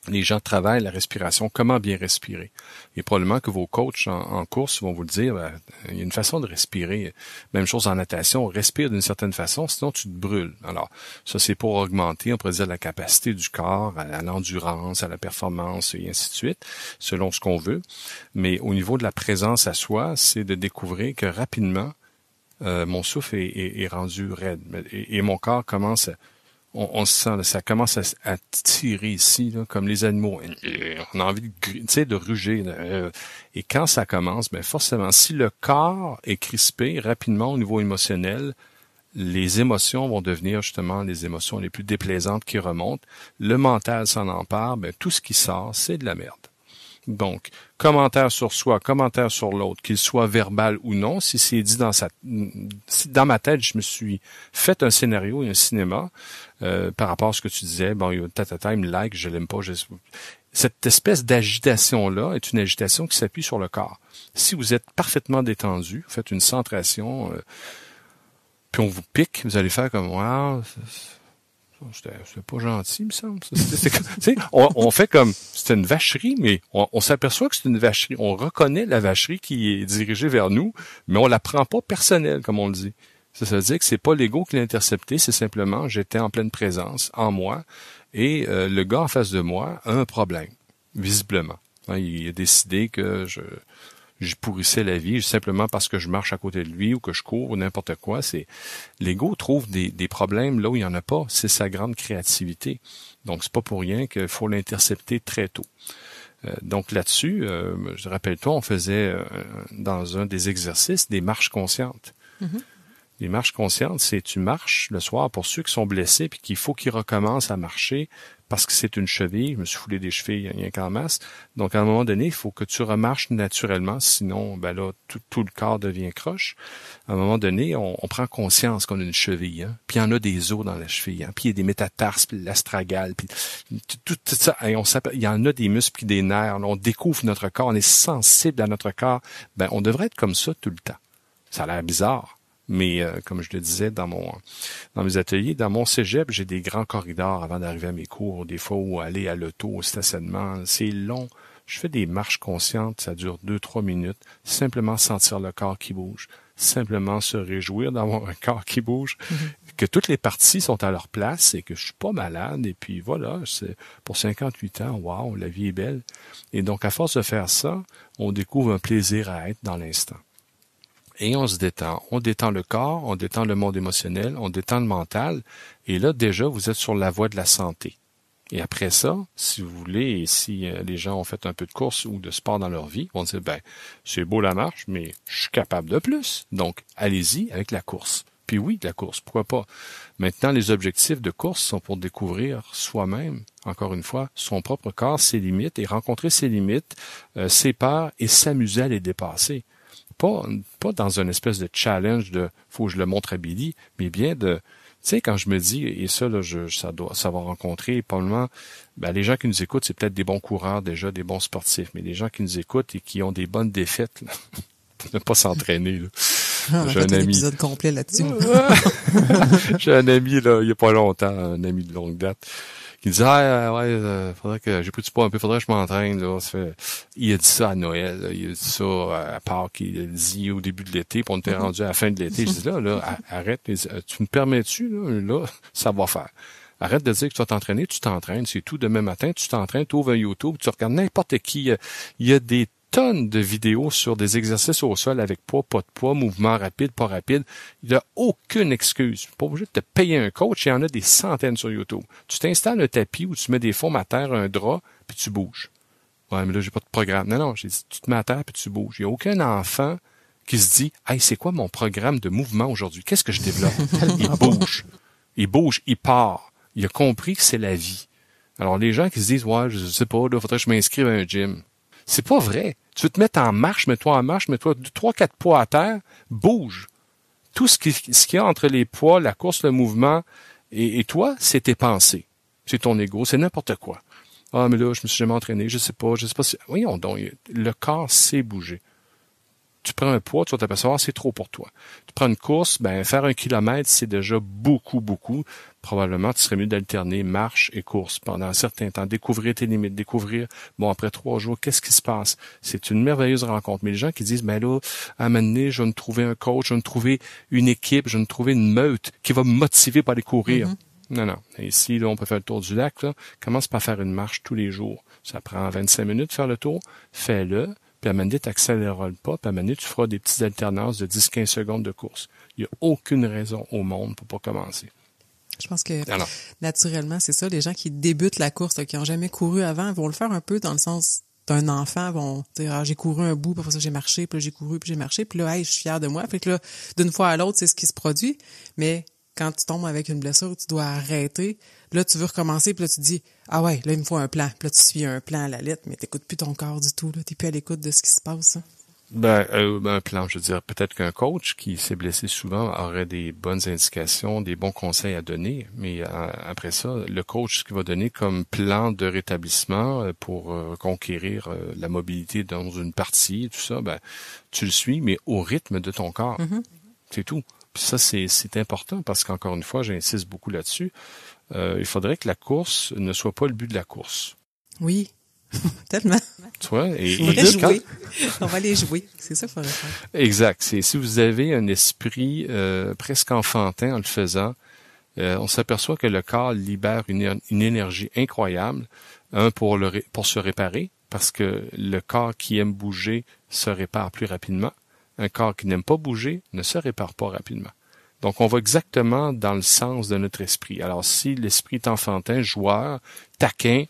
les gens travaillent la respiration, comment bien respirer. Et probablement que vos coachs en course vont vous le dire, il y a une façon de respirer. Même chose en natation, on respire d'une certaine façon, sinon tu te brûles. Alors, ça c'est pour augmenter, on pourrait dire, la capacité du corps, à l'endurance, à la performance, et ainsi de suite, selon ce qu'on veut. Mais au niveau de la présence à soi, c'est de découvrir que rapidement, mon souffle est rendu raide. Et mon corps commence on se sent, ça commence à tirer ici, là, comme les animaux. On a envie de ruger. Et quand ça commence, forcément, si le corps est crispé rapidement au niveau émotionnel, les émotions vont devenir justement les émotions les plus déplaisantes qui remontent. Le mental s'en empare, tout ce qui sort, c'est de la merde. Donc, commentaire sur soi, commentaire sur l'autre, qu'il soit verbal ou non, si c'est dit si dans ma tête, je me suis fait un scénario et un cinéma par rapport à ce que tu disais, il me like, je l'aime pas. Cette espèce d'agitation-là est une agitation qui s'appuie sur le corps. Si vous êtes parfaitement détendu, vous faites une centration, puis on vous pique, vous allez faire comme wow, c'était pas gentil, il me semble. On fait comme c'était une vacherie, mais on s'aperçoit que c'est une vacherie. On reconnaît la vacherie qui est dirigée vers nous, mais on la prend pas personnelle, comme on le dit. Ça veut dire que c'est pas l'ego qui l'a intercepté, c'est simplement j'étais en pleine présence, en moi, et le gars en face de moi a un problème, visiblement. Il a décidé que je pourrissais la vie simplement parce que je marche à côté de lui ou que je cours ou n'importe quoi. L'ego trouve des problèmes là où il n'y en a pas. C'est sa grande créativité. Donc, c'est pas pour rien qu'il faut l'intercepter très tôt. Donc là-dessus, rappelle-toi, on faisait dans un des exercices des marches conscientes. Mm-hmm. Les marches conscientes, c'est tu marches le soir pour ceux qui sont blessés puis qu'il faut qu'ils recommencent à marcher parce que c'est une cheville. Je me suis foulé des chevilles rien qu'en masse. Donc, à un moment donné, il faut que tu remarches naturellement. Sinon, là, tout le corps devient croche. À un moment donné, on prend conscience qu'on a une cheville. Hein? Puis, il y en a des os dans la cheville. Hein? Puis, il y a des métatarses, puis l'astragale. Puis, tout ça. Et il y en a des muscles puis des nerfs. On découvre notre corps. On est sensible à notre corps. On devrait être comme ça tout le temps. Ça a l'air bizarre. Mais comme je le disais dans mes ateliers, dans mon cégep, j'ai des grands corridors avant d'arriver à mes cours, des fois où aller à l'auto, au stationnement, c'est long. Je fais des marches conscientes, ça dure 2-3 minutes, simplement sentir le corps qui bouge, simplement se réjouir d'avoir un corps qui bouge, que toutes les parties sont à leur place et que je suis pas malade, et puis voilà, c'est pour 58 ans, wow, la vie est belle. Et donc, à force de faire ça, on découvre un plaisir à être dans l'instant. Et on se détend. On détend le corps, on détend le monde émotionnel, on détend le mental. Et là, déjà, vous êtes sur la voie de la santé. Et après ça, si vous voulez, et si les gens ont fait un peu de course ou de sport dans leur vie, ils vont dire, ben, c'est beau la marche, mais je suis capable de plus. Donc, allez-y avec la course. Puis oui, la course, pourquoi pas. Maintenant, les objectifs de course sont pour découvrir soi-même, encore une fois, son propre corps, ses limites, et rencontrer ses limites, ses peurs, et s'amuser à les dépasser. Pas dans une espèce de challenge de faut que je le montre à Billy, mais bien de tu sais, quand je me dis, et ça, là, ça va rencontrer probablement, ben, les gens qui nous écoutent, c'est peut-être des bons coureurs déjà, des bons sportifs, mais les gens qui nous écoutent et qui ont des bonnes défaites, là, pour ne pas s'entraîner, là. On a fait un épisode complet là-dessus. J'ai un ami, là, il y a pas longtemps, un ami de longue date, qui me dit, faudrait que j'ai pris du poids un peu, faudrait que je m'entraîne, là. Il a dit ça à Noël, là. Il a dit ça à Pâques, il a dit au début de l'été, puis on était rendu à la fin de l'été. Je dis, là, arrête, tu me permets-tu, là, ça va faire. Arrête de dire que tu vas t'entraîner, tu t'entraînes, c'est tout. Demain matin, tu t'entraînes, tu ouvres un YouTube, tu regardes n'importe qui. Il y a des tonnes de vidéos sur des exercices au sol avec poids, pas de poids, mouvement rapide, pas rapide. Il n'y a aucune excuse. Tu n'es pas obligé de te payer un coach. Il y en a des centaines sur YouTube. Tu t'installes un tapis où tu mets des formes à terre, un drap, puis tu bouges. Ouais, mais là, j'ai pas de programme. Non, j'ai dit, tu te mets à terre, puis tu bouges. Il n'y a aucun enfant qui se dit, hey, c'est quoi mon programme de mouvement aujourd'hui? Qu'est-ce que je développe? Il bouge. Il bouge, il part. Il a compris que c'est la vie. Alors, les gens qui se disent, ouais, je sais pas, là, faudrait que je m'inscrive à un gym. C'est pas vrai. Tu veux te mettre en marche, mets-toi en marche, mets-toi 3-4 poids à terre, bouge. Tout ce qu'il y a entre les poids, la course, le mouvement et toi, c'est tes pensées. C'est ton ego, c'est n'importe quoi. Ah, mais là, je me suis jamais entraîné, je sais pas si... Voyons donc, le corps sait bouger. Tu prends un poids, tu vas t'apercevoir, c'est trop pour toi. Tu prends une course, ben faire 1 kilomètre, c'est déjà beaucoup. Probablement, tu serais mieux d'alterner marche et course pendant un certain temps. Découvrir tes limites, bon, après 3 jours, qu'est-ce qui se passe? C'est une merveilleuse rencontre. Mais les gens qui disent, ben là, à un moment donné, je vais me trouver un coach, je vais me trouver une équipe, je vais me trouver une meute qui va me motiver pour aller courir. Non. Et ici, là, on peut faire le tour du lac, là. Commence par faire une marche tous les jours. Ça prend 25 minutes de faire le tour. Fais-le. Puis à un moment donné, tu accéléreras le pas, puis à un moment donné, tu feras des petites alternances de 10-15 secondes de course. Il n'y a aucune raison au monde pour pas commencer. Je pense que naturellement, c'est ça, les gens qui débutent la course, là, qui n'ont jamais couru avant, vont le faire un peu dans le sens d'un enfant, vont dire j'ai couru un bout, puis après ça j'ai marché, puis là, j'ai couru, puis j'ai marché, puis là, hey, je suis fier de moi. Fait que là, d'une fois à l'autre, c'est ce qui se produit, mais quand tu tombes avec une blessure, tu dois arrêter. Là, tu veux recommencer, puis là, tu te dis, ah ouais, là, il me faut un plan. Puis là, tu suis un plan à la lettre, mais t'écoutes plus ton corps du tout. Là, t'es plus à l'écoute de ce qui se passe. Hein. Un plan, je veux dire, peut-être qu'un coach qui s'est blessé souvent aurait des bonnes indications, des bons conseils à donner, mais après ça, le coach, ce qu'il va donner comme plan de rétablissement pour conquérir la mobilité dans une partie, tout ça, ben, tu le suis, mais au rythme de ton corps. C'est tout. Puis ça, c'est important parce qu'encore une fois, j'insiste beaucoup là-dessus. Il faudrait que la course ne soit pas le but de la course. Oui, tellement. Tu vois? On va les jouer. C'est ça qu'il faudrait faire. Exact. C'est si vous avez un esprit presque enfantin en le faisant, on s'aperçoit que le corps libère une énergie incroyable. Pour se réparer, parce que le corps qui aime bouger se répare plus rapidement. Un corps qui n'aime pas bouger ne se répare pas rapidement. Donc, on va exactement dans le sens de notre esprit. Alors, si l'esprit est enfantin, joueur, taquin,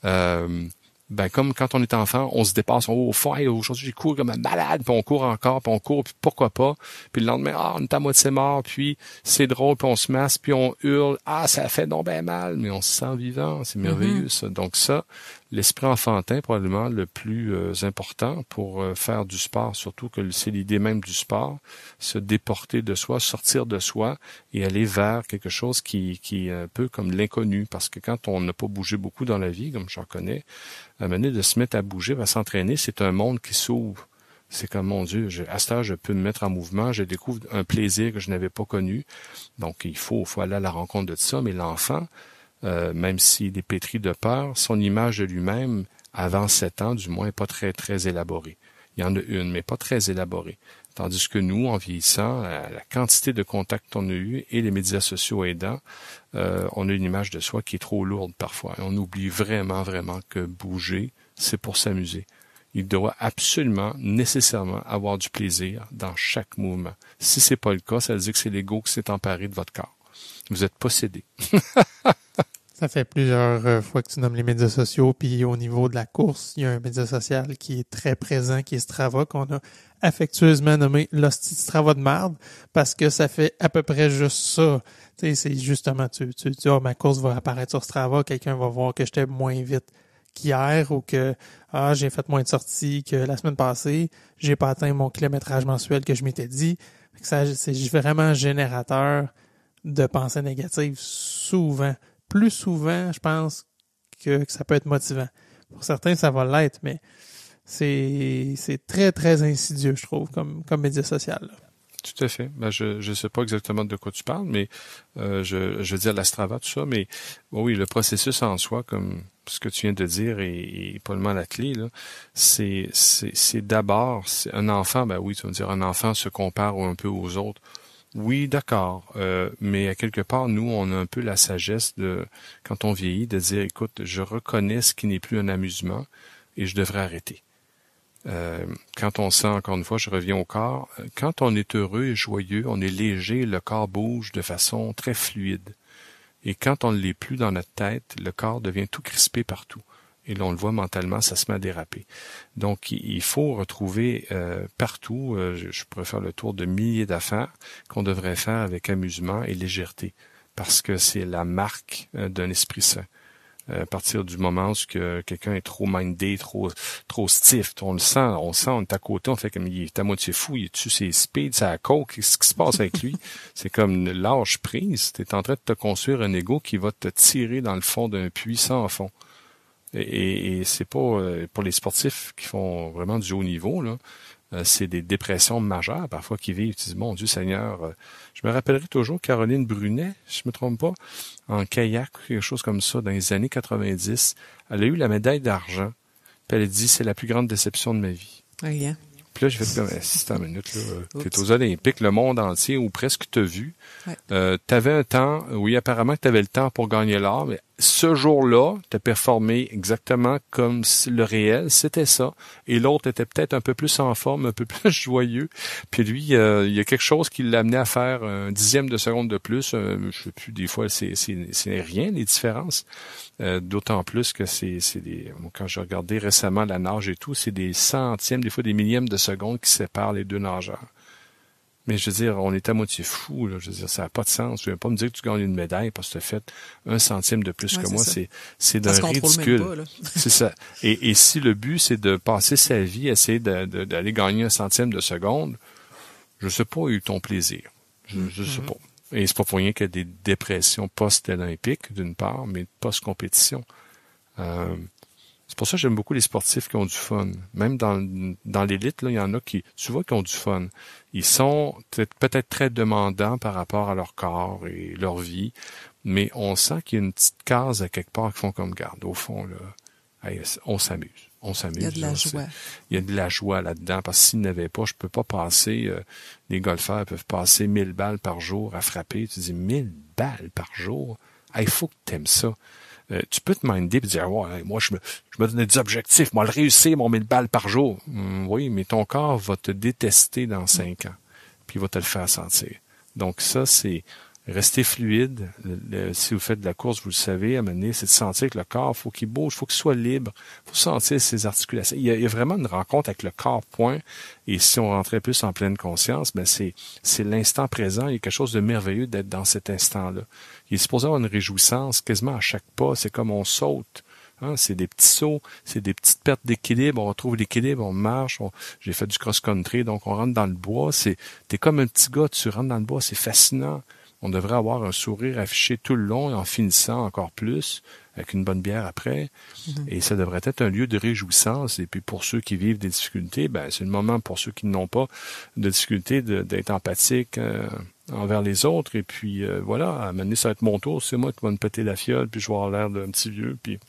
ben comme quand on est enfant, on se dépasse, au fond, hey, aujourd'hui j'ai couru comme un malade, puis on court encore, puis on court, puis pourquoi pas, puis le lendemain, on est à moitié mort, puis c'est drôle, puis on se masse, puis on hurle, ça fait donc ben mal, mais on se sent vivant, c'est merveilleux ça. Donc ça, l'esprit enfantin, probablement le plus important pour faire du sport, surtout que c'est l'idée même du sport, se déporter de soi, sortir de soi et aller vers quelque chose qui est un peu comme l'inconnu, parce que quand on n'a pas bougé beaucoup dans la vie, comme j'en connais, à un moment donné, de se mettre à bouger, à s'entraîner, c'est un monde qui s'ouvre. C'est comme, mon Dieu, à cette heure, je peux me mettre en mouvement, je découvre un plaisir que je n'avais pas connu. Donc, il faut aller à la rencontre de ça, mais l'enfant, même s'il est pétri de peur, son image de lui-même, avant 7 ans, du moins, n'est pas très, très élaborée. Il y en a une, mais pas très élaborée. Tandis que nous, en vieillissant, la quantité de contacts qu'on a eu et les médias sociaux aidant, on a une image de soi qui est trop lourde parfois. Et on oublie vraiment, vraiment que bouger, c'est pour s'amuser. Il doit absolument, nécessairement avoir du plaisir dans chaque mouvement. Si c'est pas le cas, ça veut dire que c'est l'ego qui s'est emparé de votre corps. Vous êtes possédé. Ça fait plusieurs fois que tu nommes les médias sociaux, puis au niveau de la course, il y a un média social qui est très présent, qui est Strava, qu'on a affectueusement nommé l'hostie de Strava de marde, parce que ça fait à peu près juste ça. Tu sais, c'est justement, tu dis, ma course va apparaître sur Strava, quelqu'un va voir que j'étais moins vite qu'hier, ou que, j'ai fait moins de sorties que la semaine passée, j'ai pas atteint mon kilométrage mensuel que je m'étais dit. Ça, c'est vraiment générateur de pensées négatives, souvent. Plus souvent, je pense que ça peut être motivant. Pour certains, ça va l'être, mais c'est très, très insidieux, je trouve, comme média social. Là. Tout à fait. Ben, je sais pas exactement de quoi tu parles, mais je veux dire la Strava, tout ça, mais oui, le processus en soi, comme ce que tu viens de dire, est probablement la clé, là. C'est d'abord, c'est un enfant, ben oui, tu vas me dire, un enfant se compare un peu aux autres. Oui, d'accord. Mais à quelque part, nous, on a un peu la sagesse de, quand on vieillit, de dire, écoute, je reconnais ce qui n'est plus un amusement et je devrais arrêter. Quand on sent, encore une fois, je reviens au corps, quand on est heureux et joyeux, on est léger, le corps bouge de façon très fluide. Et quand on ne l'est plus dans notre tête, le corps devient tout crispé partout. Et là, on le voit mentalement, ça se met à déraper. Donc, il faut retrouver partout, je pourrais faire le tour de milliers d'affaires qu'on devrait faire avec amusement et légèreté, parce que c'est la marque d'un esprit sain. À partir du moment où quelqu'un est trop mindé, trop stiff, on sent, on est à côté, on fait comme il est à moitié fou, il tue ses speeds, sa coke, qu'est-ce qui se passe avec lui? C'est comme une lâche prise, t'es en train de te construire un ego qui va te tirer dans le fond d'un puits sans fond. Et c'est pas pour les sportifs qui font vraiment du haut niveau, là. C'est des dépressions majeures parfois qui vivent. Tu dis, mon Dieu Seigneur, je me rappellerai toujours Caroline Brunet, si je me trompe pas, en kayak ou quelque chose comme ça, dans les années 90. Elle a eu la médaille d'argent. Puis elle a dit, c'est la plus grande déception de ma vie. Oui, hein? Puis là, j'ai fait comme, c'est une minute, là, t'es aux Olympiques, le monde entier, ou presque t'a vu. Ouais. T'avais un temps, oui, apparemment que t'avais le temps pour gagner l'or, mais ce jour-là, t'as performé exactement comme le réel, c'était ça. Et l'autre était peut-être un peu plus en forme, un peu plus joyeux. Puis lui, il y a quelque chose qui l'a amené à faire un dixième de seconde de plus. Je sais plus, des fois, c'est rien, les différences. D'autant plus que quand j'ai regardé récemment la nage et tout, c'est des centièmes, des fois des millièmes de secondes qui séparent les deux nageurs. Mais je veux dire, on est à moitié fou, là. Je veux dire, ça n'a pas de sens. Tu viens pas me dire que tu gagnes une médaille parce que tu as fait 1 centime de plus que moi. C'est d'un ridicule. Même pas, là. C'est ça. Et si le but, c'est de passer sa vie, essayer d'aller gagner 1 centime de seconde, je sais pas où est ton plaisir. Je sais pas. Et c'est pas pour rien qu'il y a des dépressions post-olympiques, d'une part, mais post-compétition. C'est pour ça que j'aime beaucoup les sportifs qui ont du fun. Même dans l'élite, là, il y en a qui ont du fun. Ils sont peut-être très demandants par rapport à leur corps et leur vie, mais on sent qu'il y a une petite case à quelque part qui font comme garde. Au fond, là, hey, on s'amuse. Il y a de la joie. Il y a de la joie là-dedans, parce que s'il n'avait pas, je peux pas passer, les golfeurs peuvent passer 1000 balles par jour à frapper. Tu dis 1000 balles par jour? Il faut que tu aimes ça. Tu peux te minder et dire, ouais, moi, je me donnais des objectifs, moi, le réussir, mon 1000 balles par jour. Oui, mais ton corps va te détester dans 5 ans, puis il va te le faire sentir. Donc ça, c'est rester fluide. Si vous faites de la course, vous le savez, à un moment donné, c'est de sentir que le corps, faut qu'il bouge, faut qu'il soit libre, faut sentir ses articulations. Il y a vraiment une rencontre avec le corps, point. Et si on rentrait plus en pleine conscience, ben c'est l'instant présent. Il y a quelque chose de merveilleux d'être dans cet instant-là. Il est supposé avoir une réjouissance quasiment à chaque pas. C'est comme on saute. Hein, c'est des petits sauts, c'est des petites pertes d'équilibre. On retrouve l'équilibre, on marche. J'ai fait du cross-country, donc on rentre dans le bois. T'es comme un petit gars, tu rentres dans le bois, c'est fascinant. On devrait avoir un sourire affiché tout le long et en finissant encore plus, avec une bonne bière après. Et ça devrait être un lieu de réjouissance. Et puis pour ceux qui vivent des difficultés, ben c'est le moment pour ceux qui n'ont pas de difficultés d'être empathique envers les autres. Et puis voilà, à un moment donné, ça va être mon tour. C'est moi qui vais me péter la fiole, puis je vais avoir l'air d'un petit vieux. Puis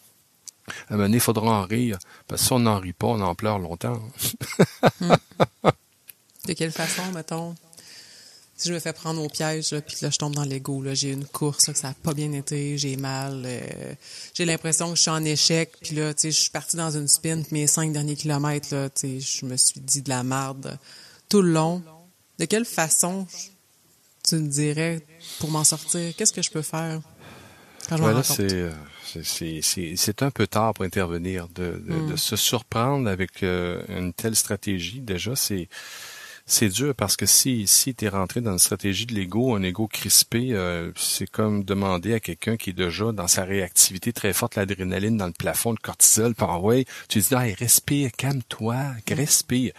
à un moment donné, il faudra en rire. Parce que si on n'en rit pas, on en pleure longtemps. De quelle façon, mettons? Si je me fais prendre au piège, là, puis que là, je tombe dans l'ego, là, j'ai une course, là, que ça n'a pas bien été, j'ai mal, j'ai l'impression que je suis en échec, puis là, tu sais, je suis partie dans une spin, puis mes 5 derniers kilomètres, là, tu sais, je me suis dit de la merde tout le long. De quelle façon tu me dirais pour m'en sortir? Qu'est-ce que je peux faire? quand je m'en Voilà, rends compte. c'est un peu tard pour intervenir. De se surprendre avec une telle stratégie, déjà, c'est dur parce que si tu es rentré dans une stratégie de l'ego, un ego crispé, c'est comme demander à quelqu'un qui est déjà dans sa réactivité très forte, l'adrénaline dans le plafond, le cortisol, par ouais, tu dis hey, respire, calme-toi, respire.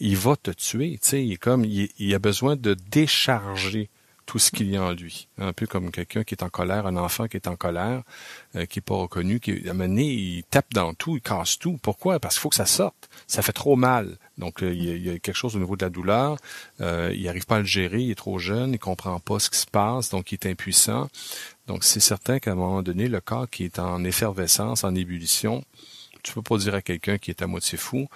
Il va te tuer, tu sais, il a besoin de décharger tout ce qu'il y a en lui. Un peu comme quelqu'un qui est en colère, un enfant qui est en colère, qui est pas reconnu, qui à un moment donné, il tape dans tout, il casse tout. Pourquoi? Parce qu'il faut que ça sorte. Ça fait trop mal. Donc, il y a quelque chose au niveau de la douleur. Il n'arrive pas à le gérer, il est trop jeune, il comprend pas ce qui se passe, donc il est impuissant. Donc, c'est certain qu'à un moment donné, le corps qui est en effervescence, en ébullition, tu peux pas dire à quelqu'un qui est à moitié fou,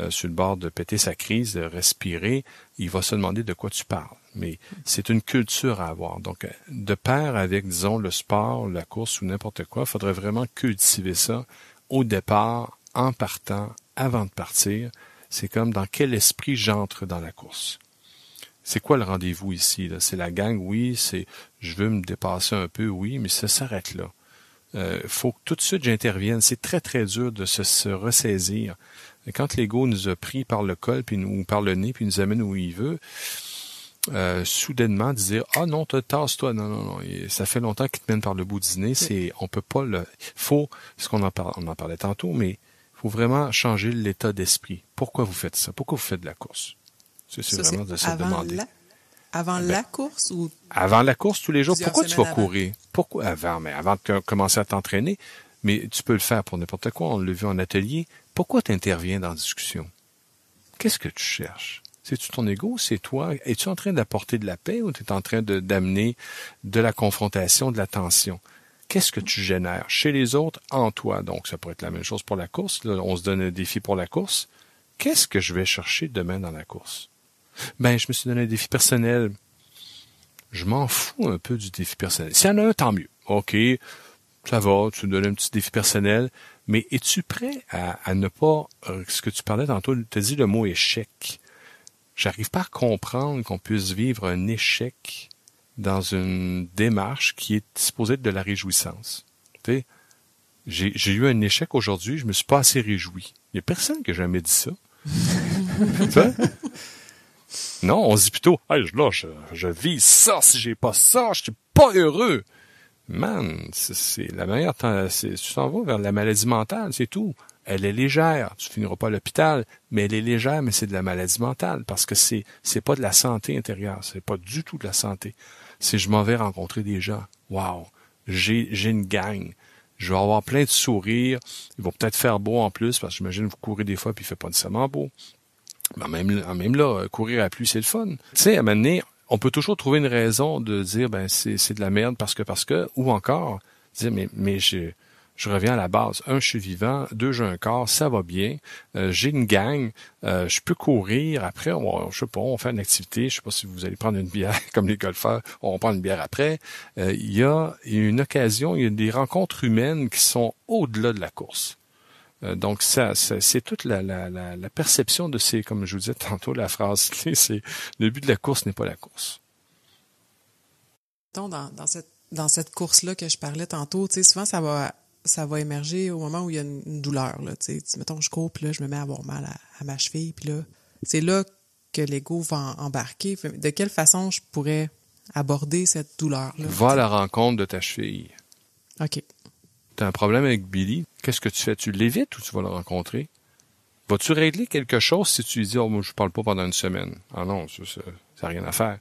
sur le bord de péter sa crise, de respirer, il va se demander de quoi tu parles. Mais c'est une culture à avoir. Donc, de pair avec, disons, le sport, la course ou n'importe quoi, il faudrait vraiment cultiver ça au départ, en partant, avant de partir. C'est comme dans quel esprit j'entre dans la course. C'est quoi le rendez-vous ici, là? C'est la gang, oui, c'est je veux me dépasser un peu, oui, mais ça s'arrête là. Faut que tout de suite j'intervienne. C'est très, très dur de se ressaisir. Et quand l'ego nous a pris par le col ou par le nez puis nous amène où il veut, soudainement dire ah non, tasse-toi, non. Et ça fait longtemps qu'il te mène par le bout du nez. On peut pas le. Faut, ce qu'on on en parlait tantôt, mais faut vraiment changer l'état d'esprit. Pourquoi vous faites ça? Pourquoi vous faites de la course? C'est vraiment de se demander. Avant la course ou avant la course tous les jours? Pourquoi tu vas avant? courir? Pourquoi avant? Mais avant de commencer à t'entraîner, mais tu peux le faire pour n'importe quoi. On l'a vu en atelier. Pourquoi tu interviens dans la discussion? Qu'est-ce que tu cherches? C'est-tu ton ego? C'est toi? Es-tu en train d'apporter de la paix ou tu es en train d'amener de la confrontation, de la tension? Qu'est-ce que tu génères chez les autres, en toi? Donc, ça pourrait être la même chose pour la course. Là, on se donne un défi pour la course. Qu'est-ce que je vais chercher demain dans la course? Ben, je me suis donné un défi personnel. Je m'en fous un peu du défi personnel. S'il y en a un, tant mieux. OK, ça va, tu me donnes un petit défi personnel. Mais es-tu prêt à ne pas... ce que tu parlais tantôt, tu as dit le mot échec. J'arrive pas à comprendre qu'on puisse vivre un échec dans une démarche qui est supposée être de la réjouissance. Tu sais, j'ai eu un échec aujourd'hui, je me suis pas assez réjoui. Il y a personne qui a jamais dit ça. Tu sais? Non, on se dit plutôt, hey, là, je vis ça, si j'ai pas ça, je suis pas heureux. Man, c'est la meilleure, tu t'en vas vers la maladie mentale, c'est tout. Elle est légère, tu finiras pas à l'hôpital, mais elle est légère, mais c'est de la maladie mentale, parce que c'est pas de la santé intérieure, c'est pas du tout de la santé. C'est je m'en vais rencontrer des gens. Wow, j'ai une gang. Je vais avoir plein de sourires. Ils vont peut-être faire beau en plus, parce que j'imagine vous courez des fois puis il fait pas nécessairement beau. Mais même là, courir à la pluie, c'est le fun. Tu sais, à un moment donné, on peut toujours trouver une raison de dire, ben, c'est de la merde parce que, ou encore, dire, mais je reviens à la base. 1, je suis vivant. 2, j'ai un corps, ça va bien. J'ai une gang. Je peux courir. Après, je sais pas, on fait une activité. Je sais pas si vous allez prendre une bière comme les golfeurs. On prend une bière après. Il y a une occasion, il y a des rencontres humaines qui sont au-delà de la course. Donc, c'est toute la perception de ces, comme je vous disais tantôt, la phrase clé, c'est le but de la course n'est pas la course. Dans cette course-là que je parlais tantôt, tu sais, souvent ça va émerger au moment où il y a une douleur, là, tu sais. Mettons, je cours, puis là, je me mets à avoir mal à ma cheville, puis là, c'est là que l'ego va embarquer. De quelle façon je pourrais aborder cette douleur-là? Va à la rencontre de ta cheville. OK. T'as un problème avec Billy, qu'est-ce que tu fais? Tu l'évites ou tu vas le rencontrer? Vas-tu régler quelque chose si tu lui dis « Oh, moi, je parle pas pendant une semaine. » Ah non, ça n'a rien à faire.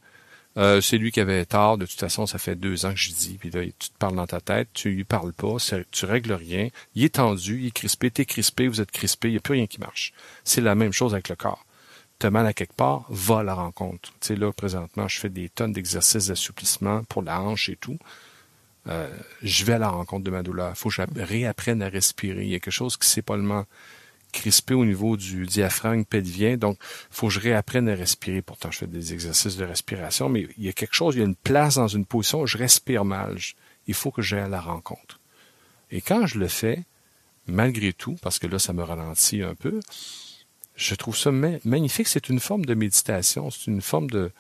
C'est lui qui avait tort, de toute façon, ça fait 2 ans que je dis, puis là, tu te parles dans ta tête, tu lui parles pas, tu règles rien, il est tendu, il est crispé, t'es crispé, vous êtes crispé, il n'y a plus rien qui marche. C'est la même chose avec le corps. T'as mal à quelque part, va à la rencontre. Tu sais, là, présentement, je fais des tonnes d'exercices d'assouplissement pour la hanche et tout. Je vais à la rencontre de ma douleur. Il faut que je réapprenne à respirer. Il y a quelque chose qui s'est pas seulement crispé au niveau du diaphragme pelvien, donc il faut que je réapprenne à respirer. Pourtant, je fais des exercices de respiration, mais il y a quelque chose, il y a une place dans une position où je respire mal. Il faut que j'aille à la rencontre. Et quand je le fais, malgré tout, parce que là, ça me ralentit un peu, je trouve ça magnifique. C'est une forme de méditation. C'est une forme de...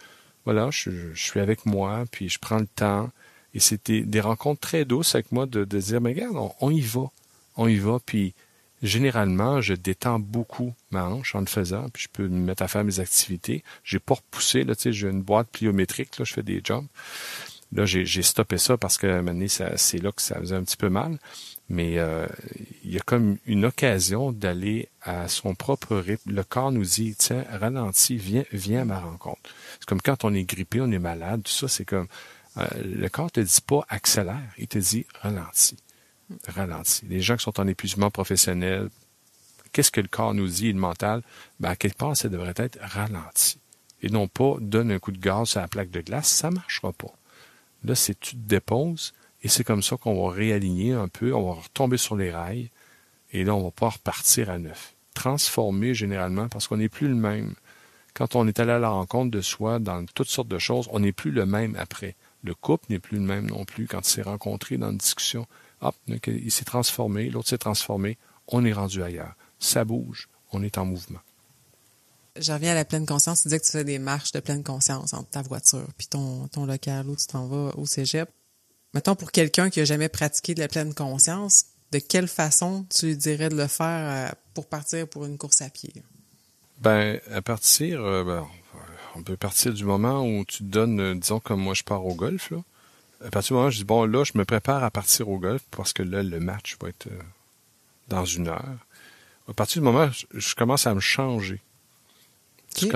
Voilà, je suis avec moi, puis je prends le temps. Et c'était des rencontres très douces avec moi de dire, mais regarde, on y va. Puis généralement, je détends beaucoup ma hanche en le faisant, puis je peux me mettre à faire mes activités. J'ai pas repoussé, là, tu sais, j'ai une boîte pliométrique, là, je fais des jumps. Là, j'ai stoppé ça parce que à un moment donné, c'est là que ça faisait un petit peu mal. Mais il y a comme une occasion d'aller à son propre rythme. Le corps nous dit, tiens, ralentis, viens à ma rencontre. C'est comme quand on est grippé, on est malade, tout ça, c'est comme le corps te dit pas accélère, il te dit ralentis. Les gens qui sont en épuisement professionnel, qu'est-ce que le corps nous dit et le mental? Ben, à quelque part, ça devrait être ralenti. Et non pas donne un coup de gaz sur la plaque de glace, ça marchera pas. Là, c'est tu te déposes et c'est comme ça qu'on va réaligner un peu, on va retomber sur les rails et là, on va pas repartir à neuf. Transformer généralement parce qu'on n'est plus le même. Quand on est allé à la rencontre de soi dans toutes sortes de choses, on n'est plus le même après. Le couple n'est plus le même non plus quand il s'est rencontré dans une discussion. Hop, il s'est transformé, l'autre s'est transformé, on est rendu ailleurs. Ça bouge, on est en mouvement. Je reviens à la pleine conscience. Tu disais que tu fais des marches de pleine conscience entre ta voiture puis ton local où tu t'en vas au cégep. Mettons, pour quelqu'un qui a jamais pratiqué de la pleine conscience, de quelle façon tu lui dirais de le faire pour partir pour une course à pied? Ben, à partir, on peut partir du moment où tu te donnes, disons comme moi je pars au golf, là. À partir du moment où je dis, bon, là, je me prépare à partir au golf parce que là, le match va être dans 1 heure. À partir du moment où je commence à me changer, okay.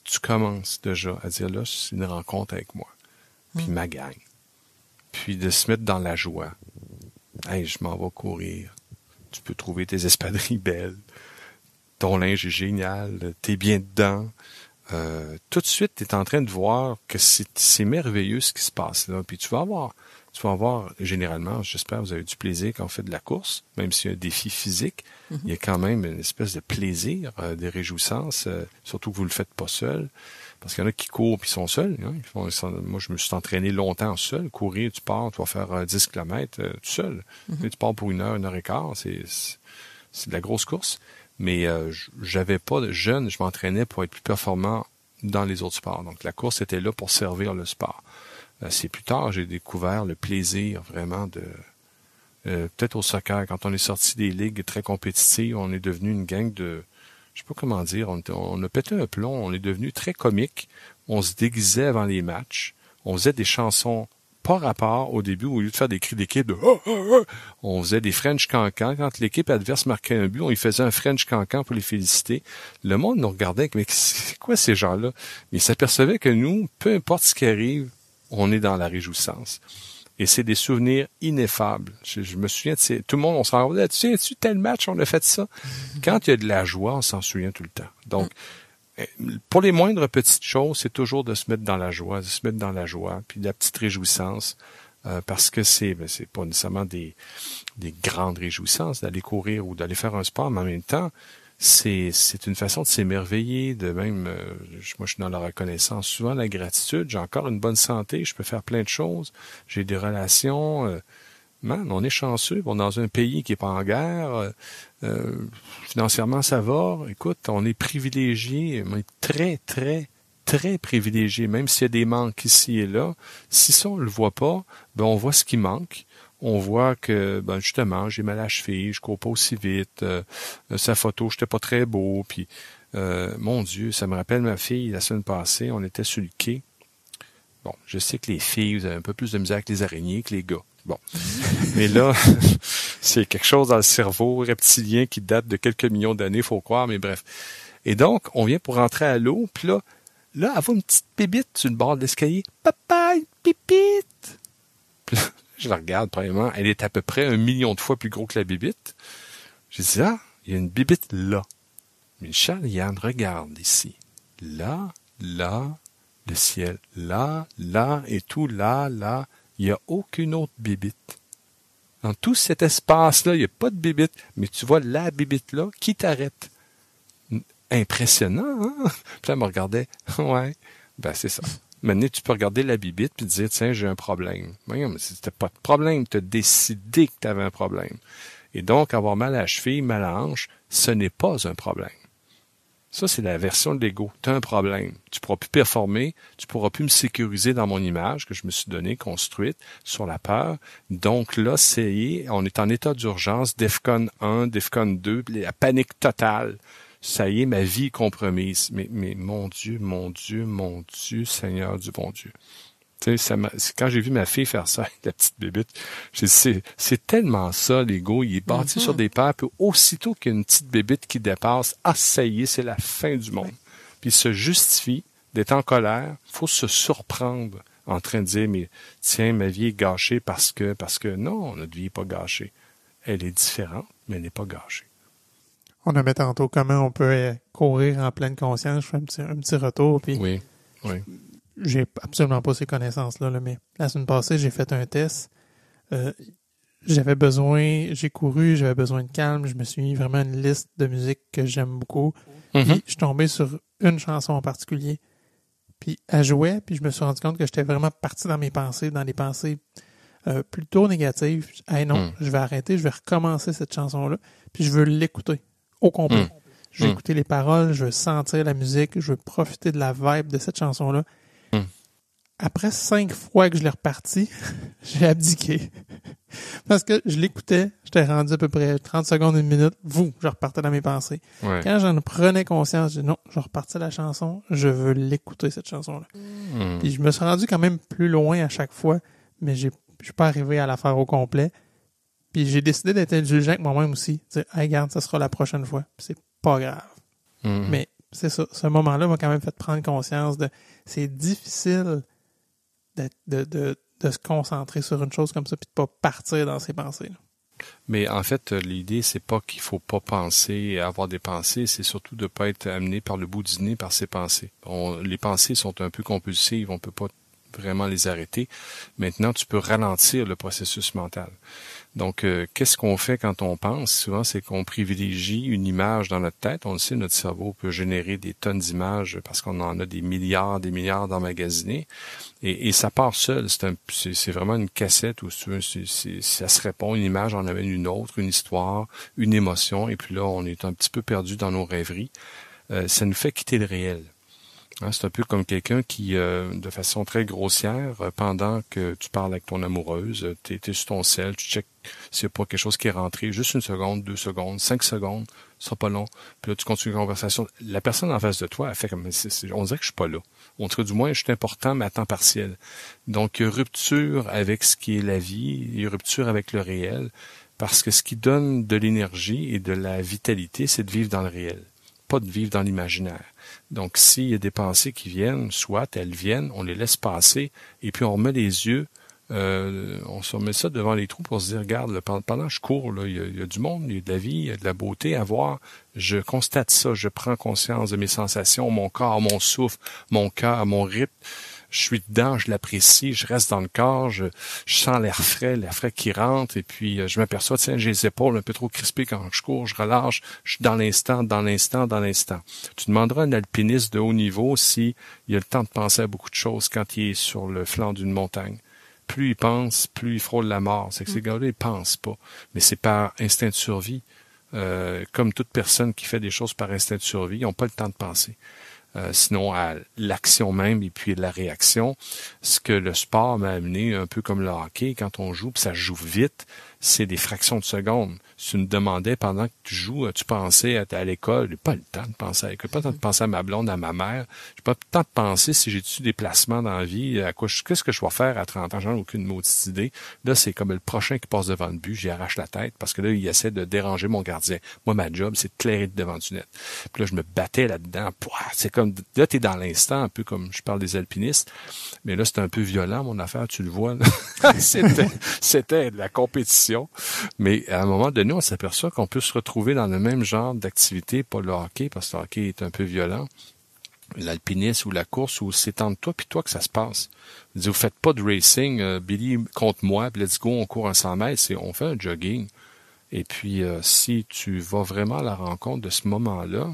Tu commences déjà à dire, là, c'est une rencontre avec moi, puis ma gang. Puis de se mettre dans la joie. Hey, je m'en vais courir. Tu peux trouver tes espadrilles belles. Ton linge est génial. T'es bien dedans. Tout de suite, tu es en train de voir que c'est merveilleux ce qui se passe là. Puis tu vas avoir généralement, j'espère que vous avez du plaisir quand on fait de la course, même s'il y a un défi physique, il y a quand même une espèce de plaisir, des réjouissances, surtout que vous le faites pas seul. Parce qu'il y en a qui courent puis sont seuls. Hein. Moi, je me suis entraîné longtemps seul. Courir, tu pars, tu vas faire 10 km tout seul. Tu pars pour 1 heure et quart. C'est de la grosse course. Mais j'avais pas de jeune, je m'entraînais pour être plus performant dans les autres sports. Donc la course était là pour servir le sport. C'est plus tard j'ai découvert le plaisir vraiment de peut-être au soccer. Quand on est sorti des ligues très compétitives, on est devenu une gang de, je sais pas comment dire, on a pété un plomb, on est devenu très comique. On se déguisait avant les matchs, on faisait des chansons pas rapport au début, au lieu de faire des cris d'équipe de on faisait des French cancans. Quand l'équipe adverse marquait un but, on y faisait un French cancan pour les féliciter. Le monde nous regardait, mais c'est quoi ces gens-là? Mais ils s'apercevaient que nous, peu importe ce qui arrive, on est dans la réjouissance. Et c'est des souvenirs ineffables. Je me souviens de tout le monde, on s'en rappelait, tu sais, tel match, on a fait ça. Quand il y a de la joie, on s'en souvient tout le temps. Donc, pour les moindres petites choses, c'est toujours de se mettre dans la joie, puis de la petite réjouissance, parce que c'est pas nécessairement des grandes réjouissances d'aller courir ou d'aller faire un sport, mais en même temps, c'est une façon de s'émerveiller, de même, moi je suis dans la reconnaissance, souvent la gratitude, j'ai encore une bonne santé, je peux faire plein de choses, j'ai des relations, on est chanceux, on est dans un pays qui est pas en guerre, financièrement ça va, écoute, on est privilégié, on est très, très, très privilégié, même s'il y a des manques ici et là, si ça on le voit pas, on voit ce qui manque. On voit que, justement, j'ai mal à la cheville, je cours pas aussi vite, sa photo, j'étais pas très beau, puis, mon Dieu, ça me rappelle ma fille, la semaine passée, on était sur le quai. Bon, je sais que les filles, vous avez un peu plus de misère avec les araignées que les gars. Bon. Mais là, c'est quelque chose dans le cerveau reptilien qui date de quelques millions d'années, faut croire, mais bref. Et donc, on vient pour rentrer à l'eau, puis là, elle voit une petite bébite sur le bord de l'escalier. Papa, une pipite! Puis là, je la regarde, premièrement, elle est à peu près 1 million de fois plus gros que la bibite. J'ai dit, il y a une bibite là. Mais Charles-Yann, regarde ici. Là, le ciel. Là, et tout là. Il n'y a aucune autre bibite. Dans tout cet espace-là, il n'y a pas de bibite. Mais tu vois la bibite là qui t'arrête. Impressionnant, hein? Puis elle me regardait. Ouais, c'est ça. Maintenant, tu peux regarder la bibite puis te dire, tiens, j'ai un problème. Mais c'était pas de problème. Tu as décidé que tu avais un problème. Et donc, avoir mal à la cheville, mal à la hanche, ce n'est pas un problème. Ça, c'est la version de l'ego. Tu as un problème. Tu pourras plus performer, tu pourras plus me sécuriser dans mon image que je me suis donnée, construite, sur la peur. Donc là, on est en état d'urgence, DEFCON 1, DEFCON 2, la panique totale. Ça y est, ma vie est compromise. Mais mon Dieu, Seigneur du bon Dieu. Tu sais, quand j'ai vu ma fille faire ça, la petite bébite, j'ai dit, c'est tellement ça, l'ego. Il est bâti sur des peurs, puis aussitôt qu'il y a une petite bébite qui dépasse, ça y est, c'est la fin du monde. Puis il se justifie d'être en colère. Il faut se surprendre en train de dire, mais tiens, ma vie est gâchée parce que non, notre vie n'est pas gâchée. Elle est différente, mais elle n'est pas gâchée. On avait tantôt comment on peut courir en pleine conscience. Je fais un petit retour, puis oui. J'ai absolument pas ces connaissances-là, mais la semaine passée, j'ai fait un test. J'ai couru, j'avais besoin de calme. Je me suis mis vraiment une liste de musique que j'aime beaucoup. Puis, je suis tombé sur une chanson en particulier. Puis, elle jouait, puis je me suis rendu compte que j'étais vraiment parti dans des pensées plutôt négatives. Hey, non, je vais arrêter, je vais recommencer cette chanson-là. Puis, je veux l'écouter au complet. Je veux écouter les paroles, je veux sentir la musique, je veux profiter de la vibe de cette chanson-là. Après 5 fois que je l'ai reparti, j'ai abdiqué. Parce que je l'écoutais, j'étais rendu à peu près 30 secondes, 1 minute, je repartais dans mes pensées. Ouais. Quand j'en prenais conscience, je dis non, je repartais la chanson, je veux l'écouter, cette chanson-là. Puis je me suis rendu quand même plus loin à chaque fois, mais je suis pas arrivé à la faire au complet. Puis j'ai décidé d'être indulgent avec moi-même aussi. Dire, hey, regarde, ça sera la prochaine fois. Puis c'est pas grave. Mais c'est ça, ce moment-là m'a quand même fait prendre conscience c'est difficile de se concentrer sur une chose comme ça puis de pas partir dans ses pensées. Là. Mais en fait, l'idée, c'est pas qu'il faut pas penser, avoir des pensées, c'est surtout de pas être amené par le bout du nez par ses pensées. Les pensées sont un peu compulsives, on peut pas vraiment les arrêter. Maintenant, tu peux ralentir le processus mental. Donc, qu'est-ce qu'on fait quand on pense? Souvent, c'est qu'on privilégie une image dans notre tête. On le sait, notre cerveau peut générer des tonnes d'images parce qu'on en a des milliards d'emmagasinés. Et ça part seul. C'est vraiment une cassette où ça se répond. Une image en amène une autre, une histoire, une émotion. Et puis là, on est un petit peu perdu dans nos rêveries. Ça nous fait quitter le réel. C'est un peu comme quelqu'un qui, de façon très grossière, pendant que tu parles avec ton amoureuse, t'es sur ton cell, tu checkes s'il n'y a pas quelque chose qui est rentré, juste 1 seconde, 2 secondes, 5 secondes, ce sera pas long. Puis là, tu continues la conversation. La personne en face de toi, elle fait comme, on dirait que je suis pas là. On dirait du moins, je suis important, mais à temps partiel. Donc, rupture avec ce qui est la vie, et rupture avec le réel, parce que ce qui donne de l'énergie et de la vitalité, c'est de vivre dans le réel, pas de vivre dans l'imaginaire. Donc, s'il y a des pensées qui viennent, soit elles viennent, on les laisse passer, et puis on remet les yeux, on se remet ça devant les trous pour se dire, regarde, pendant que je cours, là, il y a du monde, il y a de la vie, il y a de la beauté à voir. Je constate ça, je prends conscience de mes sensations, mon corps, mon souffle, mon cœur, mon rythme. Je suis dedans, je l'apprécie, je reste dans le corps, je sens l'air frais qui rentre, et puis je m'aperçois, tiens, j'ai les épaules un peu trop crispées quand je cours, je relâche, je suis dans l'instant. Tu demanderas à un alpiniste de haut niveau s'il a le temps de penser à beaucoup de choses quand il est sur le flanc d'une montagne. Plus il pense, plus il frôle la mort. C'est que ces gars-là, ils pensent pas. Mais c'est par instinct de survie. Comme toute personne qui fait des choses par instinct de survie, ils n'ont pas le temps de penser. Sinon à l'action même et puis la réaction. Ce que le sport m'a amené, un peu comme le hockey, quand on joue, puis ça joue vite, c'est des fractions de secondes. Si tu me demandais pendant que tu joues, tu pensais à l'école, j'ai pas le temps de penser à l'école, pas le temps de penser à ma blonde, à ma mère, j'ai pas le temps de penser si j'ai-tu des placements dans la vie, qu'est-ce que je vais faire à 30 ans, j'en ai aucune maudite idée. Là, c'est comme le prochain qui passe devant le but, j'y arrache la tête, parce que là, il essaie de déranger mon gardien. Moi, ma job, c'est de clairer devant du net. Puis là, je me battais là-dedans, c'est comme, là, t'es dans l'instant, un peu comme je parle des alpinistes, mais là, c'est un peu violent, mon affaire, tu le vois, là. C'était de la compétition. Mais à un moment donné, on s'aperçoit qu'on peut se retrouver dans le même genre d'activité, pas le hockey, parce que le hockey est un peu violent, l'alpinisme ou la course, où c'est entre toi puis toi que ça se passe. Vous faites pas de racing, Billy contre moi, puis let's go, on court un 100 mètres, on fait un jogging. Et puis, si tu vas vraiment à la rencontre de ce moment-là,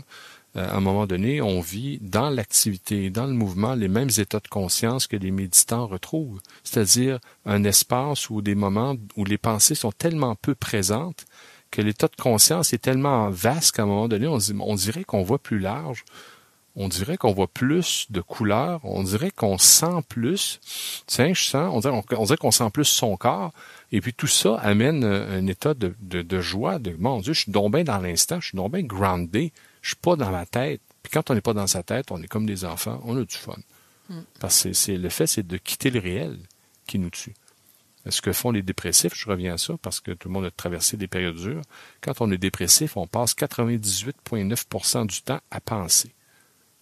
à un moment donné, on vit dans l'activité, dans le mouvement, les mêmes états de conscience que les méditants retrouvent. C'est-à-dire un espace ou des moments où les pensées sont tellement peu présentes que l'état de conscience est tellement vaste qu'à un moment donné, on dirait qu'on voit plus large. On dirait qu'on voit plus de couleurs. On dirait qu'on sent plus. Tiens, je sens. On dirait qu'on sent plus son corps. Et puis tout ça amène un état de joie. De mon Dieu, je suis donc bien dans l'instant. Je suis donc bien groundé. Je suis pas dans ma tête. Puis quand on n'est pas dans sa tête, on est comme des enfants. On a du fun. Parce que c'est de quitter le réel qui nous tue. Ce que font les dépressifs, je reviens à ça parce que tout le monde a traversé des périodes dures. Quand on est dépressif, on passe 98,9% du temps à penser.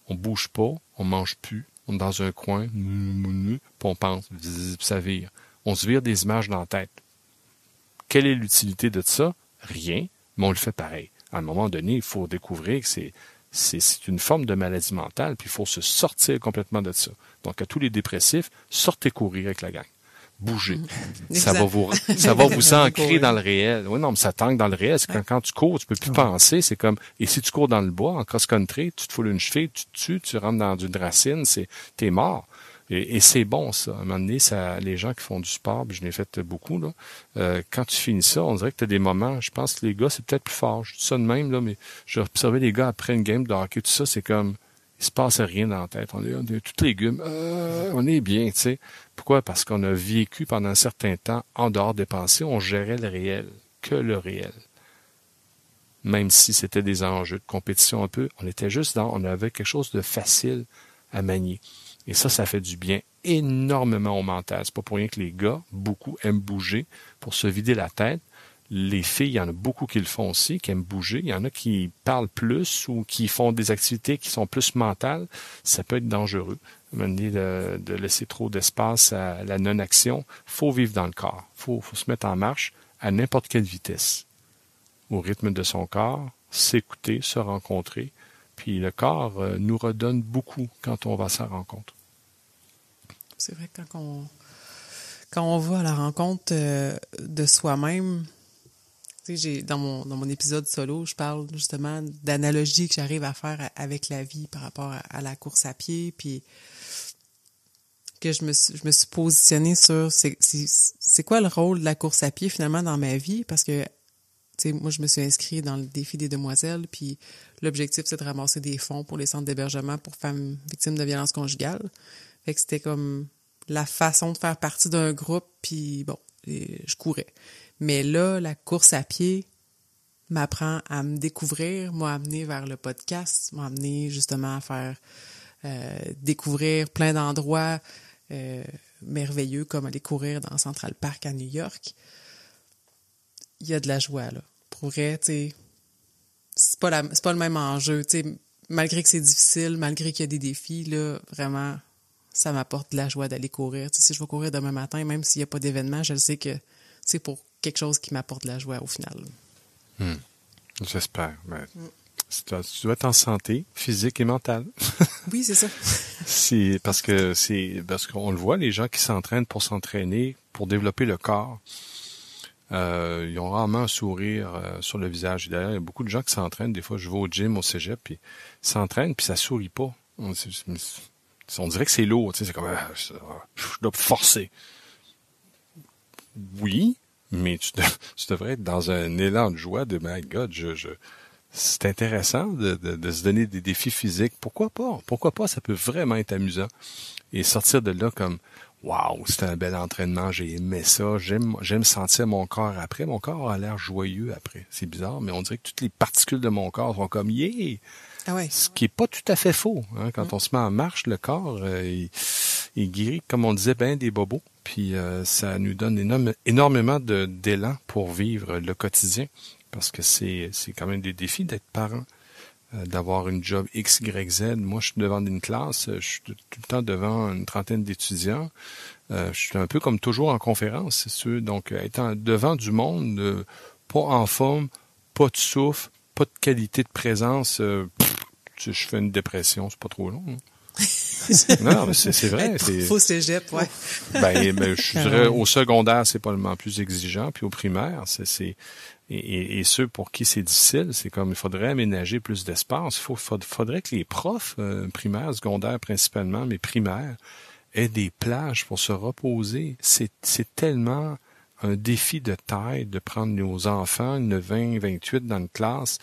On bouge pas, on mange plus, on est dans un coin, puis on pense, ça vire. On se vire des images dans la tête. Quelle est l'utilité de ça? Rien, mais on le fait pareil. À un moment donné, il faut découvrir que c'est une forme de maladie mentale, puis il faut se sortir complètement de ça. Donc, à tous les dépressifs, sortez courir avec la gang. Bougez. Ça va vous ancrer dans le réel. Oui, non, mais ça t'ancre dans le réel. C'est quand tu cours, tu peux plus penser. C'est comme, et si tu cours dans le bois, en cross-country, tu te foules une cheville, tu te tues, tu rentres dans une racine, t'es mort. Et c'est bon, ça. À un moment donné, les gens qui font du sport, puis je l'ai fait beaucoup, là, quand tu finis ça, on dirait que tu as des moments, je pense que les gars, c'est peut-être plus fort. Je dis ça de même, là, mais j'ai observé les gars après une game de hockey, tout ça, c'est comme, il se passe rien dans la tête. On est tout légumes. On est bien, tu sais. Pourquoi? Parce qu'on a vécu pendant un certain temps en dehors des pensées. On gérait le réel, que le réel. Même si c'était des enjeux de compétition un peu, on était juste on avait quelque chose de facile à manier. Et ça fait du bien énormément au mental. C'est pas pour rien que les gars, beaucoup, aiment bouger pour se vider la tête. Les filles, il y en a beaucoup qui le font aussi, qui aiment bouger. Il y en a qui parlent plus ou qui font des activités qui sont plus mentales. Ça peut être dangereux. À un moment donné, de laisser trop d'espace à la non-action. Faut vivre dans le corps. Faut se mettre en marche à n'importe quelle vitesse. Au rythme de son corps, s'écouter, se rencontrer. Puis le corps nous redonne beaucoup quand on va à sa rencontre. C'est vrai que quand on va à la rencontre de soi-même, tu sais, dans mon épisode solo, je parle justement d'analogies que j'arrive à faire avec la vie par rapport à la course à pied, puis que je me suis positionnée sur c'est quoi le rôle de la course à pied finalement dans ma vie, parce que tu sais, moi je me suis inscrite dans le défi des demoiselles, puis l'objectif c'est de ramasser des fonds pour les centres d'hébergement pour femmes victimes de violences conjugales. Fait que c'était comme la façon de faire partie d'un groupe, puis bon, je courais. Mais là, la course à pied m'apprend à me découvrir, m'a amené vers le podcast, m'a amené justement à faire découvrir plein d'endroits merveilleux, comme aller courir dans Central Park à New York. Il y a de la joie, là. Pour vrai, tu sais, c'est pas le même enjeu, tu sais, malgré que c'est difficile, malgré qu'il y a des défis, là, vraiment, ça m'apporte de la joie d'aller courir. Tu sais, si je vais courir demain matin, même s'il n'y a pas d'événement, je le sais que c'est pour quelque chose qui m'apporte de la joie au final. J'espère. Ben, tu dois être en santé physique et mentale. Oui, c'est ça. Parce qu'on le voit, les gens qui s'entraînent pour s'entraîner, pour développer le corps, ils ont rarement un sourire sur le visage. D'ailleurs, il y a beaucoup de gens qui s'entraînent. Des fois, je vais au gym, au cégep, puis ils s'entraînent, puis ça sourit pas. On dirait que c'est lourd. Tu sais, c'est comme je dois forcer. Oui, mais tu devrais être dans un élan de joie de my God, c'est intéressant de se donner des défis physiques. Pourquoi pas? Pourquoi pas? Ça peut vraiment être amusant. Et sortir de là comme waouh, c'était un bel entraînement, j'ai aimé ça, j'aime sentir mon corps après. Mon corps a l'air joyeux après. C'est bizarre, mais on dirait que toutes les particules de mon corps sont comme yeah! Ah ouais. Ce qui est pas tout à fait faux. Hein? Quand on se met en marche, le corps, il guérit, comme on disait, ben des bobos. Puis ça nous donne énormément d'élan pour vivre le quotidien. Parce que c'est quand même des défis d'être parent, d'avoir une job X, Y, Z. Moi, je suis devant une classe, je suis tout le temps devant une trentaine d'étudiants. Je suis un peu comme toujours en conférence, c'est sûr. Donc, étant devant du monde, pas en forme, pas de souffle, pas de qualité de présence, je fais une dépression, c'est pas trop long. Hein. Non, mais c'est vrai. Faux cégep, ouais. Ben, je dirais, au secondaire, c'est pas le plus exigeant, puis au primaire, et ceux pour qui c'est difficile, c'est comme, il faudrait aménager plus d'espace. Faudrait que les profs, primaires, secondaires principalement, mais primaires, aient des plages pour se reposer. C'est tellement un défi de taille de prendre nos enfants, une 20, 28 dans une classe,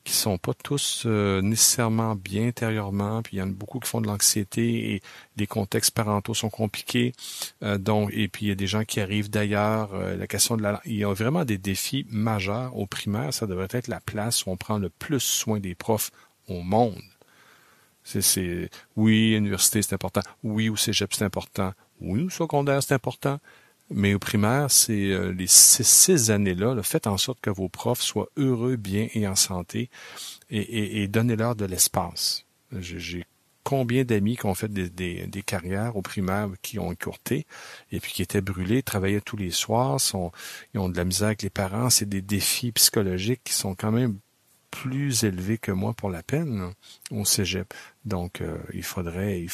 qui sont pas tous nécessairement bien intérieurement, puis il y en a beaucoup qui font de l'anxiété et les contextes parentaux sont compliqués. Et puis il y a des gens qui arrivent d'ailleurs. La question de il y a vraiment des défis majeurs au primaire. Ça devrait être la place où on prend le plus soin des profs au monde. Oui, l'université c'est important. Oui, au cégep c'est important. Oui, au secondaire c'est important. Mais au primaire, c'est ces 6 années-là, là, faites en sorte que vos profs soient heureux, bien et en santé et donnez-leur de l'espace. J'ai combien d'amis qui ont fait des carrières au primaire qui ont écourté et puis qui étaient brûlés, travaillaient tous les soirs, ils ont de la misère avec les parents, c'est des défis psychologiques qui sont quand même plus élevés que moi pour la peine là, au cégep. Donc, il faudrait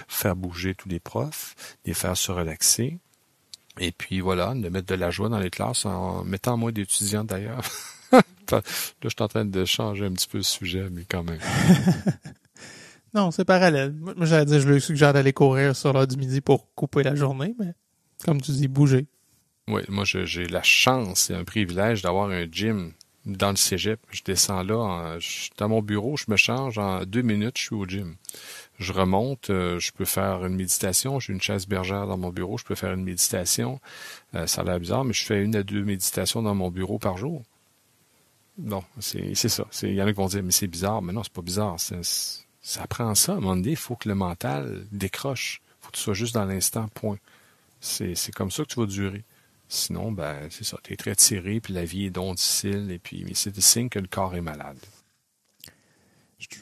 faire bouger tous les profs, les faire se relaxer. Et puis voilà, de mettre de la joie dans les classes en mettant moins d'étudiants d'ailleurs. Là, je suis en train de changer un petit peu le sujet, mais quand même. Non, c'est parallèle. Moi, j'allais dire, je lui suggère d'aller courir sur l'heure du midi pour couper la journée, mais comme tu dis, bouger. Oui, moi j'ai la chance et un privilège d'avoir un gym dans le cégep. Je descends là, dans mon bureau, je me change, en 2 minutes, je suis au gym. Je remonte, je peux faire une méditation. J'ai une chaise bergère dans mon bureau, je peux faire une méditation. Ça a l'air bizarre, mais je fais 1 à 2 méditations dans mon bureau par jour. Non, c'est ça. Il y en a qui vont dire, mais c'est bizarre. Mais non, c'est pas bizarre. Ça prend ça. À un moment donné, il faut que le mental décroche. Il faut que tu sois juste dans l'instant, point. C'est comme ça que tu vas durer. Sinon, c'est ça. Tu es très tiré, puis la vie est donc difficile, et puis c'est le signe que le corps est malade.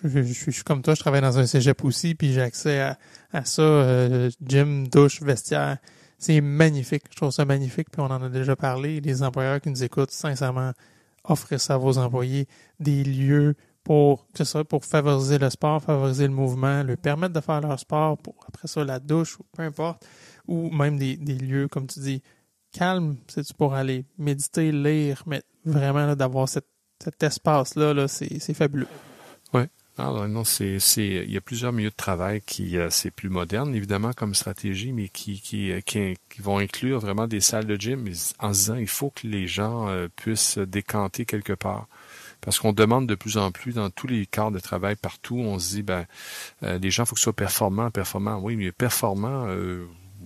Je suis comme toi, je travaille dans un cégep aussi, puis j'ai accès à ça, gym, douche, vestiaire. C'est magnifique. Je trouve ça magnifique, puis on en a déjà parlé. Les employeurs qui nous écoutent, sincèrement, offrez ça à vos employés, des lieux pour favoriser le sport, favoriser le mouvement, leur permettre de faire leur sport, pour après ça, la douche, ou peu importe, ou même des lieux, comme tu dis, calme, c'est-tu pour aller méditer, lire, mais vraiment là, d'avoir cet espace-là, c'est fabuleux. Oui. Alors, non, il y a plusieurs milieux de travail qui, c'est plus moderne, évidemment, comme stratégie, mais qui vont inclure vraiment des salles de gym en se disant, il faut que les gens puissent décanter quelque part. Parce qu'on demande de plus en plus dans tous les cadres de travail partout, on se dit, les gens, il faut que ce soit performant. Oui, mais performant,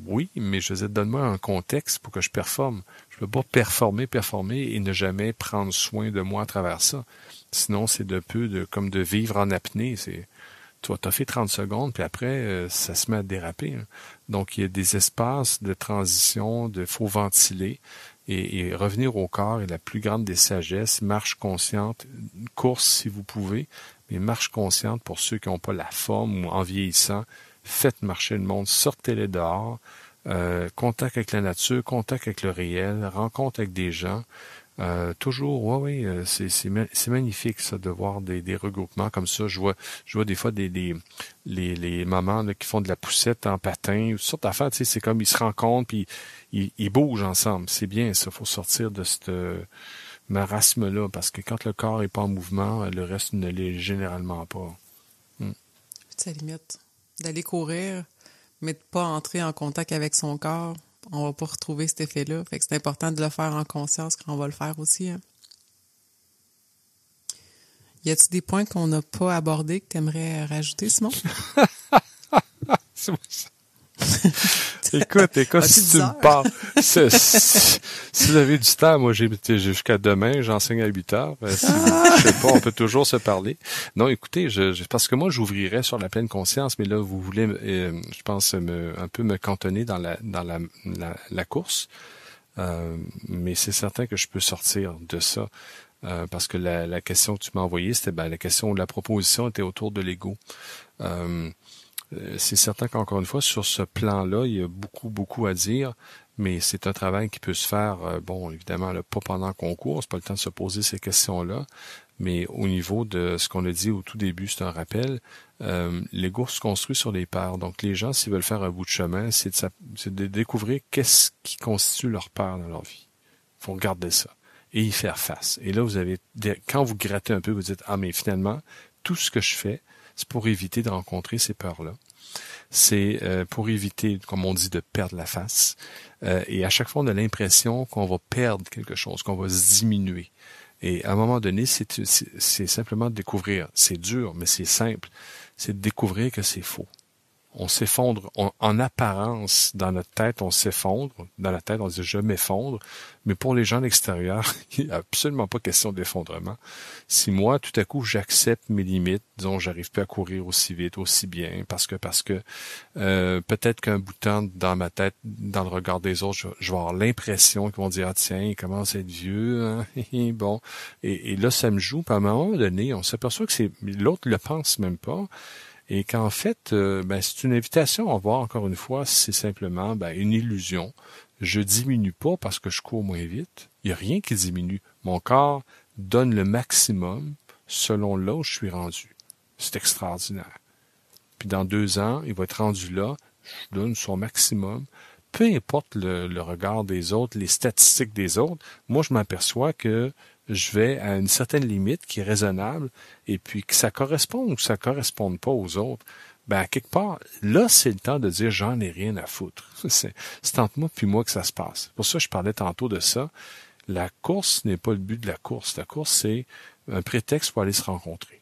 oui, mais je veux dire, donne-moi un contexte pour que je performe. Je peux pas performer et ne jamais prendre soin de moi à travers ça. Sinon, c'est comme de vivre en apnée. Tu vas toffer 30 secondes, puis après, ça se met à déraper. Hein. Donc, il y a des espaces de transition, faut ventiler et revenir au corps est la plus grande des sagesses. Marche consciente, course si vous pouvez, mais marche consciente pour ceux qui n'ont pas la forme ou en vieillissant. Faites marcher le monde, sortez-les dehors, contact avec la nature, contact avec le réel, rencontre avec des gens. Toujours, c'est magnifique ça de voir des regroupements comme ça. Je vois des fois les mamans là, qui font de la poussette en patin, toutes sortes d'affaires. Tu sais, c'est comme ils se rencontrent puis ils bougent ensemble. C'est bien ça. Faut sortir de ce marasme-là parce que quand le corps est pas en mouvement, le reste ne l'est généralement pas. Ça limite d'aller courir, mais de pas entrer en contact avec son corps. On va pas retrouver cet effet-là. Fait que c'est important de le faire en conscience quand on va le faire aussi. Hein. Y a-t-il des points qu'on n'a pas abordés que tu aimerais rajouter, Simon? Écoute, si tu me parles, si vous avez du temps, moi j'ai jusqu'à demain, j'enseigne à 8h. Je sais pas, on peut toujours se parler. Non, écoutez, parce que moi j'ouvrirais sur la pleine conscience, mais là vous voulez, je pense, un peu me cantonner dans la course. Mais c'est certain que je peux sortir de ça. Parce que la question que tu m'as envoyée, c'était la question, la proposition était autour de l'ego. C'est certain qu'encore une fois, sur ce plan-là, il y a beaucoup à dire, mais c'est un travail qui peut se faire, évidemment, pas pendant le concours, c'est pas le temps de se poser ces questions-là, mais au niveau de ce qu'on a dit au tout début, c'est un rappel, l'ego se construit sur les peurs. Donc les gens, s'ils veulent faire un bout de chemin, c'est de découvrir qu'est-ce qui constitue leur peur dans leur vie. Il faut regarder ça et y faire face. Et là, quand vous grattez un peu, vous dites, mais finalement, tout ce que je fais, c'est pour éviter de rencontrer ces peurs-là. C'est pour éviter, comme on dit, de perdre la face. Et à chaque fois, on a l'impression qu'on va perdre quelque chose, qu'on va se diminuer. Et à un moment donné, c'est simplement de découvrir. C'est dur, mais c'est simple. C'est de découvrir que c'est faux. On s'effondre. En apparence, dans notre tête, on s'effondre. Dans la tête, on dit « je m'effondre ». Mais pour les gens de l'extérieur, il n'y a absolument pas question d'effondrement. Si moi, tout à coup, j'accepte mes limites, disons, j'arrive plus à courir aussi vite, aussi bien, parce que peut-être qu'un bout de temps dans ma tête, dans le regard des autres, je vais avoir l'impression qu'ils vont dire « ah tiens, il commence à être vieux, hein? » Bon. Et là, ça me joue. Puis à un moment donné, on s'aperçoit que l'autre le pense même pas. Et qu'en fait, c'est une invitation à voir, encore une fois, c'est simplement une illusion. Je diminue pas parce que je cours moins vite. Il n'y a rien qui diminue. Mon corps donne le maximum selon là où je suis rendu. C'est extraordinaire. Puis dans 2 ans, il va être rendu là, je donne son maximum. Peu importe le regard des autres, les statistiques des autres, moi je m'aperçois que je vais à une certaine limite qui est raisonnable, et puis que ça corresponde ou que ça corresponde pas aux autres, à quelque part, là, c'est le temps de dire j'en ai rien à foutre. C'est entre moi puis moi que ça se passe. Pour ça, je parlais tantôt de ça. La course n'est pas le but de la course. La course, c'est un prétexte pour aller se rencontrer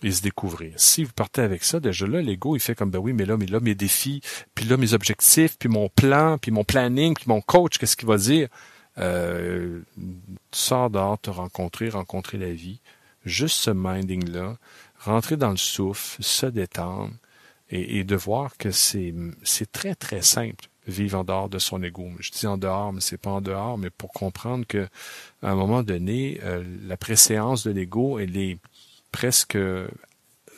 et se découvrir. Si vous partez avec ça, déjà là, l'ego, il fait comme oui, mais là, mes défis, puis là, mes objectifs, puis mon plan, puis mon planning, puis mon coach, qu'est-ce qu'il va dire? Tu sors dehors, te rencontrer la vie, juste ce minding-là, rentrer dans le souffle, se détendre et de voir que c'est très, très simple, vivre en dehors de son ego. Je dis en dehors, mais c'est pas en dehors, mais pour comprendre que à un moment donné, la préséance de l'ego, elle est presque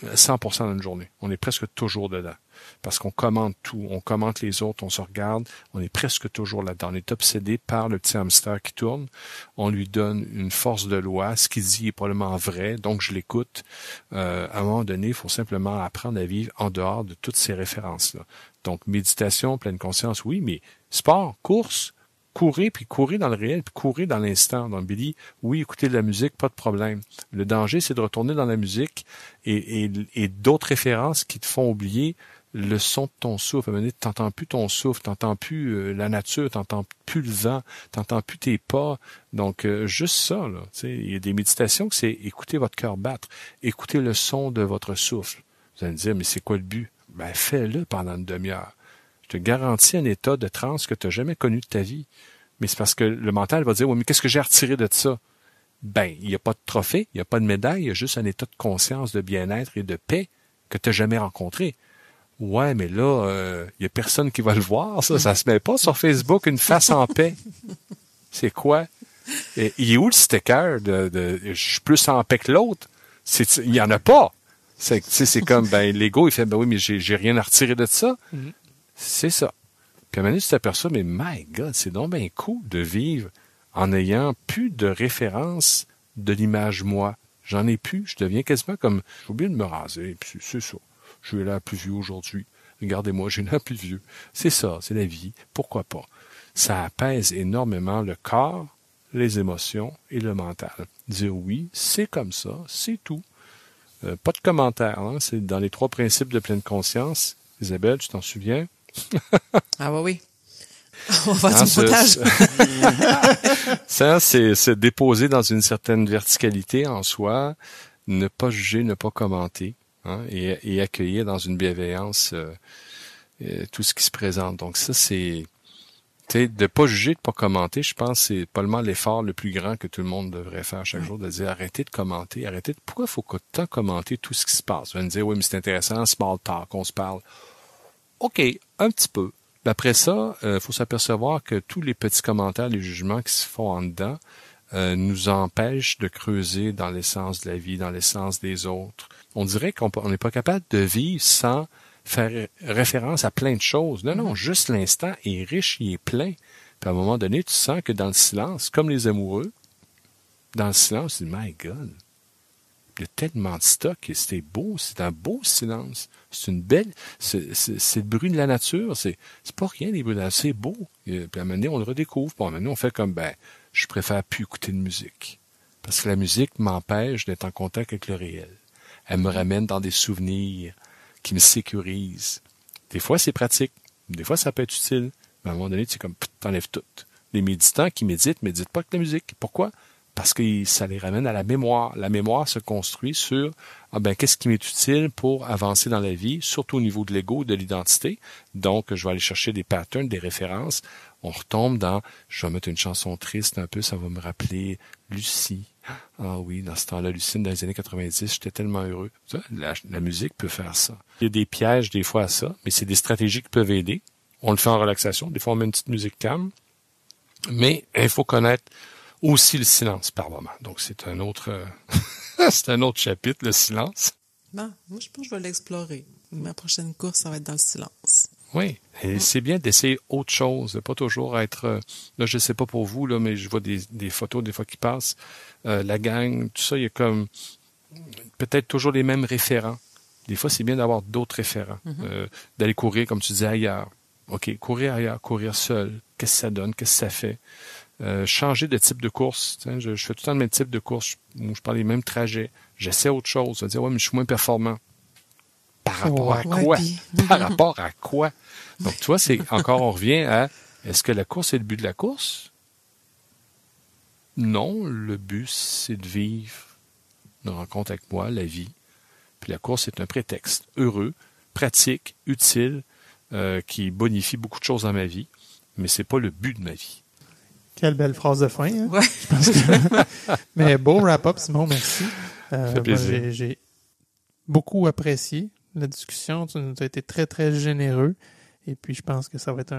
100% dans une journée. On est presque toujours dedans. Parce qu'on commente tout, on commente les autres, on se regarde, on est presque toujours là-dedans. On est obsédé par le petit hamster qui tourne. On lui donne une force de loi. Ce qu'il dit est probablement vrai, donc je l'écoute. À un moment donné, il faut simplement apprendre à vivre en dehors de toutes ces références-là. Donc, méditation, pleine conscience, oui, mais sport, course, courez, puis courez dans le réel, puis courez dans l'instant. Donc, Billy, oui, écoutez de la musique, pas de problème. Le danger, c'est de retourner dans la musique et d'autres références qui te font oublier le son de ton souffle. À un moment donné, t'entends plus ton souffle, t'entends plus la nature, t'entends plus le vent, t'entends plus tes pas. Donc, juste ça, là. Tu sais, il y a des méditations que c'est écouter votre cœur battre, écouter le son de votre souffle. Vous allez me dire, mais c'est quoi le but? Fais-le pendant une demi-heure. Je te garantis un état de transe que tu n'as jamais connu de ta vie. Mais c'est parce que le mental va dire, oui, mais qu'est-ce que j'ai à retirer de ça? Il n'y a pas de trophée, il n'y a pas de médaille, il y a juste un état de conscience, de bien-être et de paix que tu n'as jamais rencontré. Ouais, mais là, il y a personne qui va le voir, ça. Ça se met pas sur Facebook, une face en paix. C'est quoi? Et, il est où le sticker de je suis plus en paix que l'autre? Il y en a pas. C'est comme, l'ego, il fait, oui, mais j'ai rien à retirer de ça. Mm-hmm. C'est ça. Puis à un moment donné, tu t'aperçois, mais my God, c'est donc bien cool de vivre en n'ayant plus de référence de l'image moi. J'en ai plus. Je deviens quasiment comme, j'ai oublié de me raser, puis c'est ça. Je suis là plus vieux aujourd'hui. Regardez-moi, j'ai l'air plus vieux. C'est ça, c'est la vie. Pourquoi pas? Ça apaise énormément le corps, les émotions et le mental. Dire oui, c'est comme ça, c'est tout. Pas de commentaires, hein? C'est dans les 3 principes de pleine conscience. Isabelle, tu t'en souviens? Ah oui. On va faire du montage. Ça, c'est se déposer dans une certaine verticalité en soi, ne pas juger, ne pas commenter. Hein, et accueillir dans une bienveillance tout ce qui se présente. Donc ça, c'est de pas juger, de pas commenter, je pense que c'est probablement l'effort le plus grand que tout le monde devrait faire chaque jour, de dire arrêtez de commenter, pourquoi il faut autant commenter tout ce qui se passe? Vous allez me dire, oui, mais c'est intéressant, small talk, on se parle. OK, un petit peu. Après ça, faut s'apercevoir que tous les petits commentaires, les jugements qui se font en dedans, nous empêchent de creuser dans l'essence de la vie, dans l'essence des autres. On dirait qu'on n'est pas capable de vivre sans faire référence à plein de choses. Non, juste l'instant est riche, il est plein. Puis à un moment donné, tu sens que dans le silence, comme les amoureux, dans le silence, tu dis, my God, il y a tellement de stock et c'est beau, c'est un beau silence. C'est une belle, c'est le bruit de la nature, c'est pas rien les bruits de la nature, c'est beau. Et puis à un moment donné, on le redécouvre. Puis à un moment donné, on fait comme, je préfère plus écouter de musique. Parce que la musique m'empêche d'être en contact avec le réel. Elle me ramène dans des souvenirs qui me sécurise. Des fois, c'est pratique. Des fois, ça peut être utile. Mais à un moment donné, tu t'enlèves tout. Les méditants qui méditent pas avec la musique. Pourquoi? Parce que ça les ramène à la mémoire. La mémoire se construit sur qu'est-ce qui m'est utile pour avancer dans la vie, surtout au niveau de l'ego, de l'identité. Donc, je vais aller chercher des patterns, des références. On retombe dans, je vais mettre une chanson triste un peu, ça va me rappeler Lucie. Ah oui, dans ce temps-là, Lucie, dans les années 90, j'étais tellement heureux. Ça, la musique peut faire ça. Il y a des pièges des fois à ça, mais c'est des stratégies qui peuvent aider. On le fait en relaxation. Des fois, on met une petite musique calme. Mais il faut connaître aussi le silence par moment. Donc, c'est un autre c'est un autre chapitre, le silence. Non, moi, je pense que je vais l'explorer. Ma prochaine course, ça va être dans le silence. Oui, et c'est bien d'essayer autre chose, de pas toujours être... là, je sais pas pour vous, là, mais je vois des photos des fois qui passent. La gang, tout ça, il y a comme peut-être toujours les mêmes référents. Des fois, c'est bien d'avoir d'autres référents. D'aller courir, comme tu disais, ailleurs. OK, courir ailleurs, courir seul. Qu'est-ce que ça donne? Qu'est-ce que ça fait? Changer de type de course. Je fais tout le temps le même type de course où je parle les mêmes trajets. J'essaie autre chose. Je vais dire, ouais, mais je suis moins performant. Par rapport à quoi? Par rapport à quoi? Donc, tu vois, c'est encore, on revient à, est-ce que la course est le but de la course? Non, le but, c'est de vivre une rencontre avec moi, la vie. Puis la course est un prétexte heureux, pratique, utile, qui bonifie beaucoup de choses dans ma vie, mais c'est pas le but de ma vie. Quelle belle phrase de fin. Hein? Ouais. Je pense que... Mais beau wrap-up, Simon, merci. Ça fait plaisir. J'ai beaucoup apprécié la discussion. Tu nous as été très, très généreux. Et puis, je pense que ça va être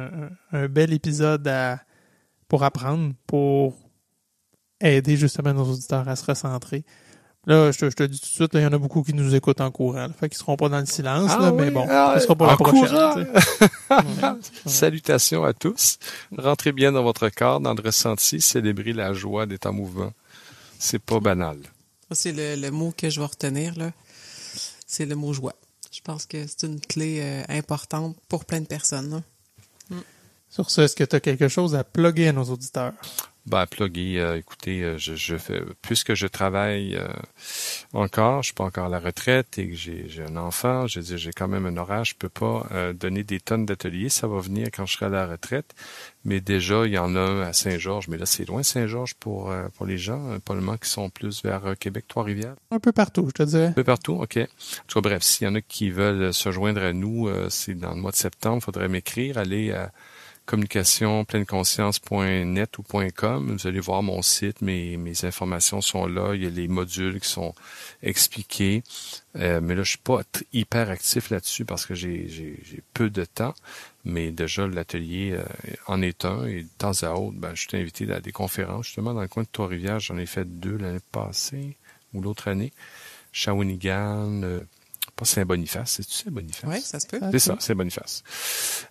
un bel épisode pour apprendre, pour aider justement nos auditeurs à se recentrer. Là, je te dis tout de suite, il y en a beaucoup qui nous écoutent en courant. Fait qu'ils seront pas dans le silence, mais bon, ce sera pour la prochaine. Salutations à tous. Rentrez bien dans votre corps, dans le ressenti, célébrez la joie d'être en mouvement. C'est pas banal. C'est le mot que je vais retenir, là. C'est le mot joie. Je pense que c'est une clé importante pour plein de personnes. Sur ce, est-ce que tu as quelque chose à plugger à nos auditeurs? Plugger, écoutez, je fais, puisque je travaille encore, je suis pas encore à la retraite et que j'ai un enfant, j'ai quand même un horaire, je peux pas donner des tonnes d'ateliers, ça va venir quand je serai à la retraite, mais déjà, il y en a un à Saint-Georges, mais là, c'est loin Saint-Georges pour les gens, probablement qui sont plus vers Québec, Trois-Rivières. Un peu partout, je te dirais. Un peu partout, OK. En tout cas, bref, s'il y en a qui veulent se joindre à nous, c'est dans le mois de septembre, il faudrait m'écrire, aller à communicationpleineConscience.net ou .com. Vous allez voir mon site, mes informations sont là. Il y a les modules qui sont expliqués. Mais là, je suis pas hyper actif là-dessus parce que j'ai peu de temps. Mais déjà, l'atelier en est un. Et de temps à autre, je suis invité à des conférences. Justement, dans le coin de Trois-Rivières, j'en ai fait 2 l'année passée ou l'autre année. Shawinigan, pas Saint-Boniface, c'est-tu Saint-Boniface? Oui, ça se peut. C'est ça, Saint-Boniface.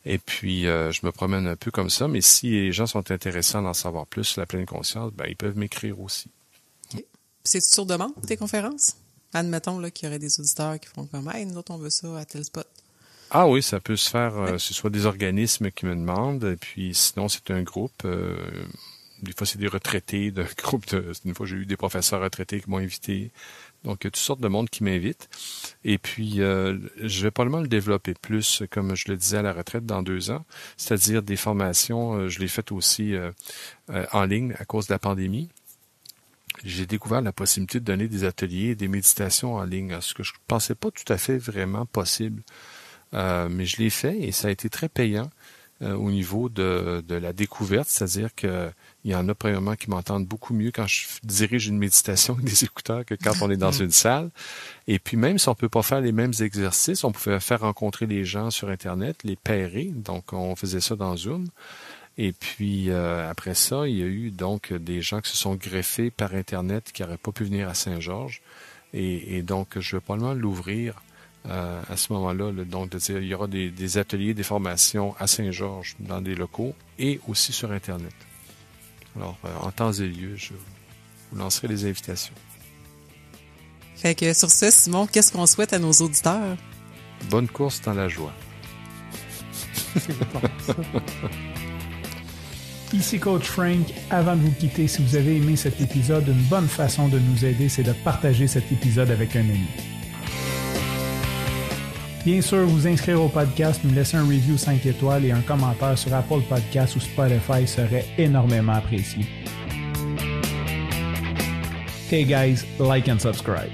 Et puis, je me promène un peu comme ça, mais si les gens sont intéressés d'en savoir plus sur la pleine conscience, ils peuvent m'écrire aussi. Okay. C'est sur demande, tes conférences? Admettons là, qu'il y aurait des auditeurs qui font comme « Hey, nous autres, on veut ça à tel spot. » Ah oui, ça peut se faire, ce soit des organismes qui me demandent, et puis sinon, c'est un groupe. Des fois, c'est des retraités d'un groupe une fois, j'ai eu des professeurs retraités qui m'ont invité. Donc, il y a toutes sortes de monde qui m'invitent. Et puis, je vais probablement le développer plus, comme je le disais à la retraite, dans 2 ans. C'est-à-dire des formations, je l'ai faites aussi en ligne à cause de la pandémie. J'ai découvert la possibilité de donner des ateliers, des méditations en ligne, ce que je pensais pas tout à fait vraiment possible. Mais je l'ai fait et ça a été très payant au niveau de la découverte, c'est-à-dire que il y en a premièrement qui m'entendent beaucoup mieux quand je dirige une méditation avec des écouteurs que quand on est dans une salle. Et puis même si on peut pas faire les mêmes exercices, on pouvait faire rencontrer les gens sur Internet, les pairer. Donc on faisait ça dans Zoom. Et puis après ça, il y a eu donc des gens qui se sont greffés par Internet qui n'auraient pas pu venir à Saint-Georges. Et donc je vais probablement l'ouvrir à ce moment-là, donc de dire il y aura des ateliers, des formations à Saint-Georges dans des locaux et aussi sur Internet. Alors, en temps et lieu, je vous lancerai les invitations. Fait que sur ce, Simon, qu'est-ce qu'on souhaite à nos auditeurs? Bonne course dans la joie. Ici Coach Frank. Avant de vous quitter, si vous avez aimé cet épisode, une bonne façon de nous aider, c'est de partager cet épisode avec un ami. Bien sûr, vous inscrire au podcast, nous laisser un review 5 étoiles et un commentaire sur Apple Podcasts ou Spotify serait énormément apprécié. Okay guys, like and subscribe.